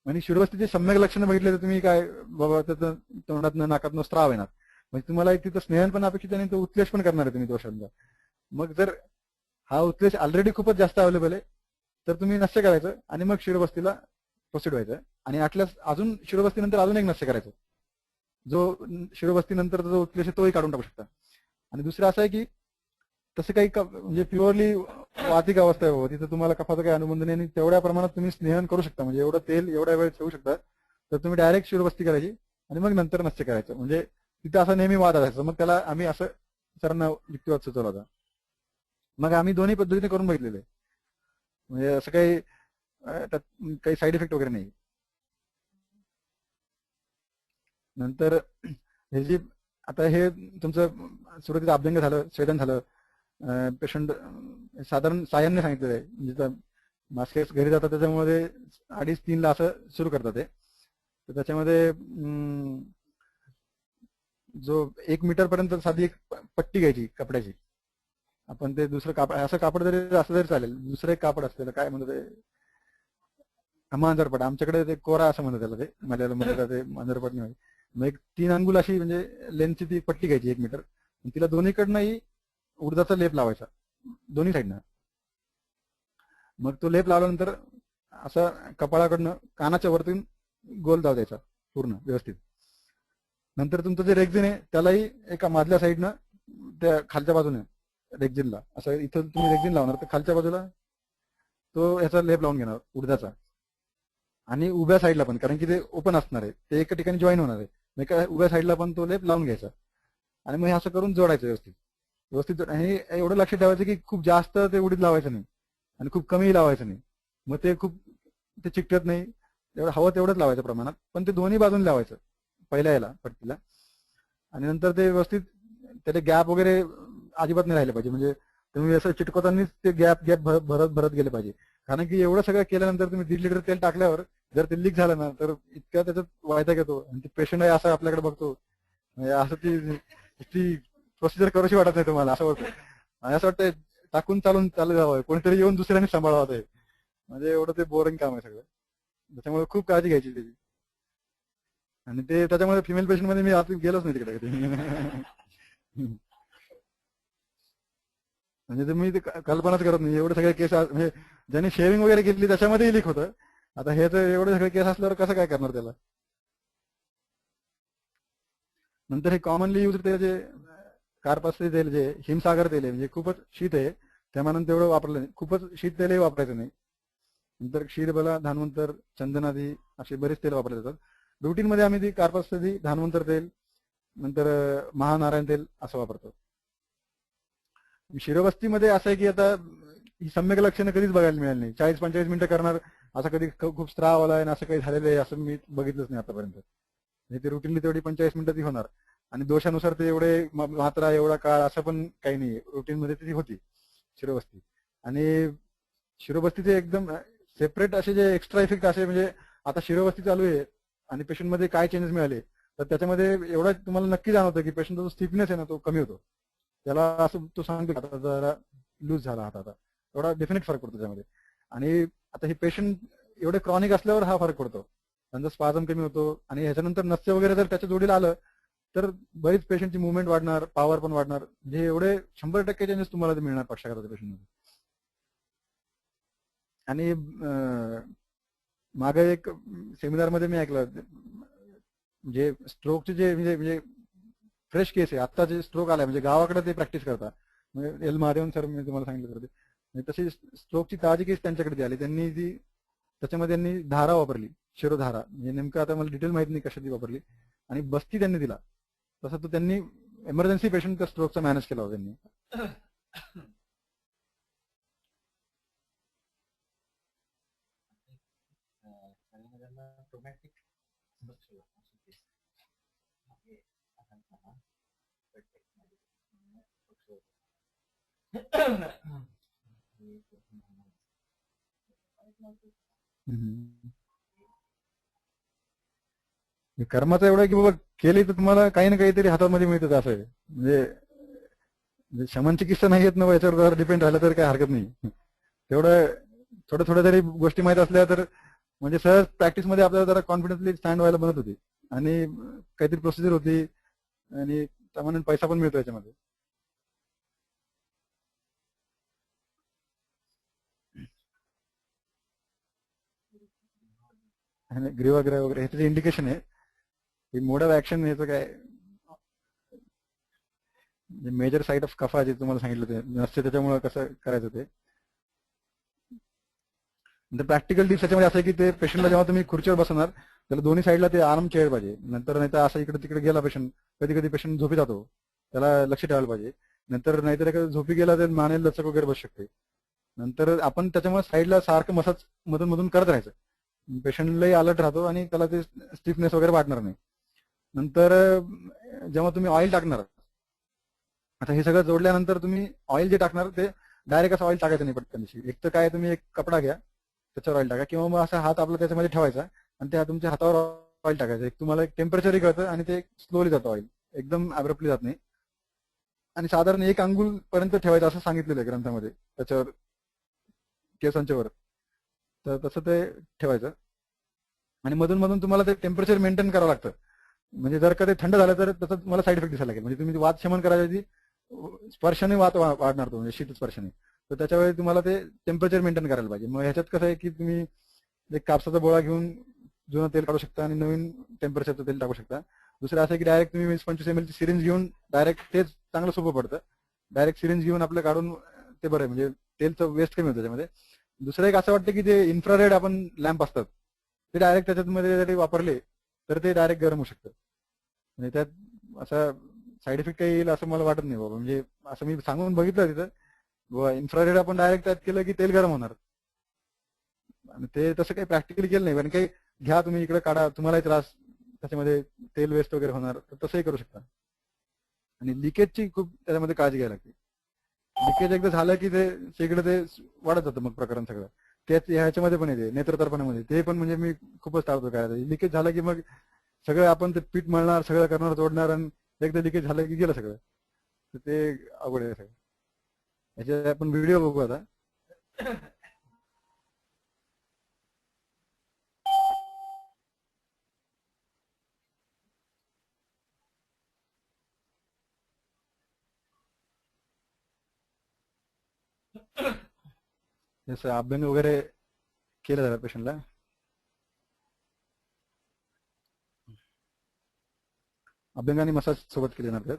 Speaker 1: आणि शिरवस्तीचे सम्यक लक्षणं बघितले तर तुम्ही काय बाबा त्याचं तोंडातनं नाकातनं स्त्राव येणार, म्हणजे तुम्हाला एक तिथं स्नेहन पण अपेक्षित आणि तो उत्क्लेश पण करणार आहे तुम्ही दोषांचा. मग जर हा उत्क्लेश ऑलरेडी खूपच जास्त अवेलेबल आहे तर तुम्ही नष्ट करायचं आणि मग शिरवस्तीला प्रोसीड व्हायचं. आणि आटल्यास अजून शिरवस्तीनंतर अजून एक नष्ट करायचं, जो शिरवस्तीनंतर जो उत्क्लेश आहे तोही काढून टाकू शकता. आणि दुसरं असं आहे की तसं काही म्हणजे प्युअरली वातिक अवस्था आहे, तिथं तुम्हाला कफाचा काही अनुबंध नाही आणि तेवढ्या प्रमाणात तुम्ही स्नेहन करू शकता, म्हणजे एवढं तेल एवढ्या वेळ ठेवू शकता, तर तुम्ही डायरेक्ट शिरवस्ती करायची आणि मग नंतर नष्ट करायचं. म्हणजे तिथं असं नेहमी वाद असायचं. मग त्याला आम्ही असं सरांना युक्तिवाद सुचवला होता. मग आम्ही दोन्ही पद्धतीने करून बघितलेले, म्हणजे असं काही त्यात काही साईड इफेक्ट वगैरे नाही. नंतर हे जी आता हे तुमचं सुरुवातीचं अभ्यंग झालं, स्वेदन झालं, पेशंट साधारण सायांनी सांगितलेलं आहे, म्हणजे मास्केस घरी जातात त्याच्यामध्ये 2:30-3 असं सुरू करतात ते. तर त्याच्यामध्ये जो 1 मीटर पर्यंत साधी एक पट्टी घ्यायची कपड्याची, आपण ते दुसरं कापड असं कापड जरी असं तरी चालेल, दुसरं एक कापड असलेलं काय म्हणतात ते मांजरपट, आमच्याकडे ते कोरा असं म्हणतात त्याला, ते मल्याळममध्ये ते मांजरपट नाही. मग एक 3 अंगुल अशी म्हणजे लेंथची ती पट्टी घ्यायची 1 मीटर, तिला दोन्हीकडनंही उडदाचा लेप लावायचा दोन्ही साईडनं. मग तो लेप लावल्यानंतर असं कपाळाकडनं कानाच्या वरतून गोल जाऊ द्यायचा पूर्ण व्यवस्थित. नंतर तुमचं जे रेक्झिन आहे त्यालाही एका मधल्या साईडनं त्या खालच्या बाजूने रेक्झिनला असं इथं तुम्ही रेक्झिन लावणार तर खालच्या बाजूला तो ह्याचा लेप लावून घेणार उडदाचा. आणि उभ्या साईडला पण, कारण की ते ओपन असणार आहे, ते एका ठिकाणी जॉईन होणार आहे, मग उभ्या साईडला पण तो लेप लावून घ्यायचा आणि मग हे असं करून जोडायचं व्यवस्थित व्यवस्थित. आणि एवढं लक्षात ठेवायचं की खूप जास्त ते उडीद लावायचं नाही आणि खूप कमी लावायचं नाही, मग ते खूप ते चिकटत नाही. एवढं हवं तेवढंच लावायचं प्रमाणात, पण ते दोन्ही बाजून लावायचं पहिल्या याला पट्टीला. आणि नंतर ते व्यवस्थित त्याचे गॅप वगैरे अजिबात नाही राहिले पाहिजे, म्हणजे तुम्ही असं चिटकवतानाच ते गॅप गॅप भरत भरत गेले पाहिजे. कारण की एवढं सगळं केल्यानंतर तुम्ही 1.5 लिटर तेल टाकल्यावर जर ते लीक झालं ना तर इतका त्याच्यात वायताक येतो आणि ते पेशंट आहे असं आपल्याकडे बघतो, म्हणजे असं ती प्रोसिजर करूशी वाटत नाही तुम्हाला, असं वाटतं. आणि असं वाटतं टाकून चालू जावं, कोणीतरी येऊन दुसऱ्याने सांभाळावं ते, म्हणजे एवढं ते बोरिंग काम आहे सगळं. त्याच्यामुळे खूप काळजी घ्यायची त्याची. आणि ते त्याच्यामुळे फिमेल पेशंट मध्ये मी आता गेलोच नाही तिकडे. म्हणजे तुम्ही ते कल्पनाच करत नाही, एवढे सगळे केस म्हणजे ज्यांनी शेविंग वगैरे केली त्याच्यामध्येही लीक होतं. आता हे तर एवढे सगळे केस असल्यावर कसं काय करणार त्याला. नंतर हे कॉमनली यूज ते जे कार्पासचे तेल जे हिमसागर तेल आहे, म्हणजे खूपच शीत आहे त्यामानानं तेवढं वापरलं नाही, खूपच शीत तेलही वापरायचं नाही. नंतर क्षीरबला, धानवंतर, चंदनादी असे बरेच तेल वापरले जातात. रुटीनमध्ये आम्ही ती कार्पासची धानवंतर तेल, नंतर महानारायण तेल असं वापरतो. शिरवस्तीमध्ये असं आहे की आता ही सम्यक लक्षणं कधीच बघायला मिळाली नाही. 40-45 मिनिटं करणार असं कधी खूप स्त्राव आलाय आणि असं काही झालेलं आहे असं मी बघितलंच नाही आतापर्यंत. ते रुटीनली तेवढी 45 मिनिटं ती होणार. आणि दोषानुसार ते एवढे मात्रा एवढा काळ असं पण काही नाही, रुटीन मध्ये ती होती शिरोबस्ती. आणि शिरोबस्तीचे एकदम सेपरेट असे जे एक्स्ट्रा इफेक्ट असे म्हणजे आता शिरोबस्ती चालू आहे आणि पेशंट मध्ये काय चेंजेस मिळाले तर त्याच्यामध्ये एवढं तुम्हाला नक्की जाणवतं की पेशंटचा जो स्टिफनेस आहे ना तो कमी होतो. त्याला असं तो सांगतो आता जरा लूज झाला हात आता, एवढा डेफिनेट फरक पडतो त्यामध्ये. आणि आता हे पेशंट एवढे क्रॉनिक असल्यावर हा फरक पडतो, त्यांचा स्पाझम कमी होतो. आणि ह्याच्यानंतर नस्य वगैरे जर त्याच्या जोडीला आलं तर बरीच पेशंटची मुवमेंट वाढणार, पॉवर पण वाढणार. म्हणजे एवढे 100% चेंजेस तुम्हाला मिळणार पक्षाघाताच्या पेशंटमध्ये. आणि मागे एक सेमिनार मध्ये मी ऐकलं म्हणजे स्ट्रोकचे जे म्हणजे म्हणजे फ्रेश केस आहे आता जे स्ट्रोक आलाय म्हणजे गावाकडे ते प्रॅक्टिस करतात. म्हणजे एल महादेवन सर मी तुम्हाला सांगितलं तर ते म्हणजे तशी स्ट्रोकची ताजी केस त्यांच्याकडे आली, त्यांनी ती त्याच्यामध्ये त्यांनी धारा वापरली, शिरोधारा. म्हणजे नेमकं आता मला डिटेल माहित नाही कशाची वापरली आणि बस्ती त्यांनी दिला. तसं तो त्यांनी एमर्जन्सी पेशंट स्ट्रोकचा मॅनेज केला होता त्यांनी. कर्माचं एवढं आहे की बाबा केली तर तुम्हाला काही ना काहीतरी हातामध्ये मिळतं असं आहे. म्हणजे शमनचे किस्सा नाही येत ना, याच्यावर डिपेंड राहिलं तर काही हरकत नाही. तेवढं थोडं थोड्या जरी गोष्टी माहित असल्या तर म्हणजे सहज प्रॅक्टिस मध्ये आपल्याला जरा कॉन्फिडन्सली स्टँड व्हायला बनत होती आणि काहीतरी प्रोसिजर होती आणि त्यामुळे पैसा पण मिळतो याच्यामध्ये. आणि ग्रीवाग्रह वगैरे ह्याचं जे इंडिकेशन आहे मोड ऑफ ऍक्शन ह्याचं काय मेजर साईट ऑफ कफा जे तुम्हाला सांगितलं ते नसते त्याच्यामुळे कसं करायचं ते. प्रॅक्टिकल टिप्स त्याच्यामध्ये असं आहे की ते पेशंटला जेव्हा तुम्ही खुर्चीवर बसवणार त्याला दोन्ही साईडला ते आराम चेअर पाहिजे. नंतर नाही तर असं इकडे तिकडे गेला पेशंट, कधी कधी पेशंट झोपी जातो, त्याला लक्ष ठेवायला पाहिजे. नंतर नाहीतर एखादा झोपी गेला तर मानेल लचक वगैरे बसू शकते. नंतर आपण त्याच्यामुळे साईडला सारखं मसाज मधून मधून करत राहायचं, पेशंटलाही अलर्ट राहतो आणि त्याला ते स्टिफनेस वगैरे वाटणार नाही. नंतर जेव्हा तुम्ही ऑइल टाकणार, आता हे सगळं जोडल्यानंतर तुम्ही ऑइल जे टाकणार ते डायरेक्ट असं ऑइल टाकायचं नाही पटकन. एक तर काय तुम्ही एक कपडा घ्या त्याच्यावर ऑइल टाका किंवा मग असा हात आपला त्याच्यामध्ये ठेवायचा आणि त्या तुमच्या हातावर ऑइल टाकायचं. एक तुम्हाला एक टेम्परेचरही कळतं आणि ते स्लोली जातं ऑइल, एकदम अब्रप्टली जात नाही. आणि साधारण 1 अंगुल पर्यंत ठेवायचं असं सांगितलेलं आहे ग्रंथामध्ये त्याच्यावर केसांच्या वर. तर तसं ते ठेवायचं आणि मधून मधून तुम्हाला ते टेम्परेचर मेंटेन करावं लागतं. म्हणजे जर का ते थंड झालं तर त्याचा तुम्हाला साईड इफेक्ट दिसायला लागेल. म्हणजे तुम्ही वात शमन करायची स्पर्शाने वात वाढणार तो, म्हणजे शीत स्पर्शाने. तर त्याच्या वेळी तुम्हाला ते टेम्परेचर मेंटेन करायला पाहिजे. मग ह्याच्यात कसं आहे की तुम्ही एक कापसाचा बोळा घेऊन जुनं तेल काढू शकता आणि नवीन टेम्परेचरचं तेल टाकू शकता. दुसरं असं की डायरेक्ट तुम्ही 20-25 ml ची सिरिंज घेऊन डायरेक्ट तेच चांगलं सोपं पडतं. डायरेक्ट सिरिंज घेऊन आपलं काढून ते बरं आहे, म्हणजे तेलचं वेस्ट कमी होतं त्याच्यामध्ये. दुसरं एक असं वाटतं की जे इन्फ्रारेड आपण लॅम्प असतात ते डायरेक्ट त्याच्यामध्ये जरी वापरले तर ते डायरेक्ट गरम होऊ शकतं. म्हणजे त्यात असा साईड इफेक्ट काही येईल असं मला वाटत नाही बाबा. म्हणजे असं मी सांगून बघितलं तिथं, इन्फ्रारेड आपण डायरेक्ट त्यात केलं की तेल गरम होणार. आणि ते तसं काही प्रॅक्टिकली केलं नाही, कारण काही घ्या तुम्ही इकडे काढा तुम्हालाही त्रास, त्याच्यामध्ये तेल वेस्ट वगैरे होणार, तर तसंही करू शकता. आणि लिकेजची खूप त्याच्यामध्ये काळजी घ्यायला लागते. लिकेज एकदा झालं की ते सगळं ते वाढत जातं मग प्रकरण सगळं. त्याच ह्याच्यामध्ये पण येते नेत्रतर्पणामध्ये, ते पण म्हणजे मी खूपच टाळतो काय. लिकेज झालं की मग सगळं आपण ते पीठ मळणार, सगळं करणार, तोडणार आणि एकदा लिकेज झालं की गेलं सगळं. तर ते अवघड आहे सगळं. याचे आपण व्हिडिओ बघू आता. जसं अभ्यंग वगैरे केलं जातं पेशंटला. अभ्यंग आणि मसाज सोबत केले जातात.